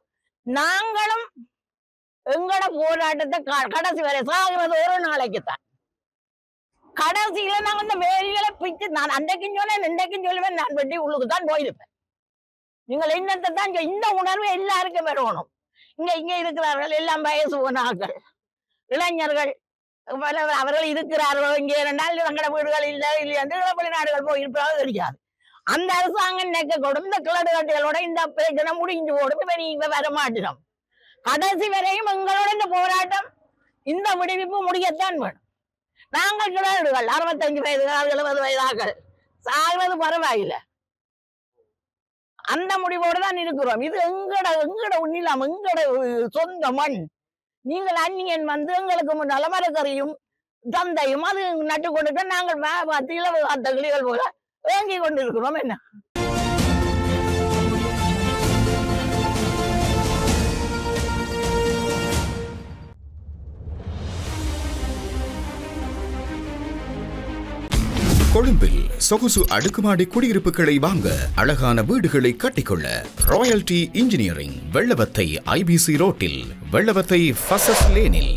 நாங்களும் எங்களோட போராட்டத்தை கடைசி வரை சாகிறது ஒரு நாளைக்குத்தான். கடைசியில நாங்க இந்த வேலிகளை பிச்சு, நான் அன்றைக்கும் சொன்னேன் இன்றைக்கும் சொல்லுவேன், நான் வெட்டி உள்ளுக்கு தான் போயிருப்பேன். நீங்கள் இன்னத்தை தான் இந்த உணர்வு எல்லாருக்கும் வரணும். இங்க இருக்கிறார்கள் எல்லாம் வயசு போனார்கள், இளைஞர்கள் அவர்கள் இருக்கிறார்களோ இங்கே இரண்டால் தங்களோட வீடுகள் இல்லை என்று வெளிநாடுகள் போயிருப்பார்கள் தெரியாது. அந்த அரசாங்கம் நினைக்கக்கூடும் இந்த கிளடு கட்டிகளோட இந்த பிரச்சனை முடிஞ்சு போடும், இப்ப வர மாட்டினோம். கடைசி வரையும் எங்களோட இந்த போராட்டம், இந்த விடுவிப்பு முடியத்தான் வேணும். நாங்கள் கிளடுகள் 65 வயது 70 வயதாக்கள் சாகிறது பரவாயில்லை, அந்த முடிவோடு தான் இருக்கிறோம். இது எங்கட உண்ணிலாம் எங்கட சொந்த மண். நீங்கள் அந்நியன் வந்து எங்களுக்கு முன்னால மரக்கறியும் தந்தையும் அது நட்டு கொண்டுட்டு நாங்கள் பார்த்து இலவு காத்த கிளிகள் போல ஏங்கி கொண்டிருக்கிறோம். என்ன கொழும்பில் சொகுசு அடுக்குமாடி குடியிருப்புகளை வாங்க, அழகான வீடுகளை கட்டிக்கொள்ள ராயல்டி இன்ஜினியரிங் வெள்ளவத்தை IBC ரோட்டில், வெள்ளவத்தை ஃபசஸ் லேனில்.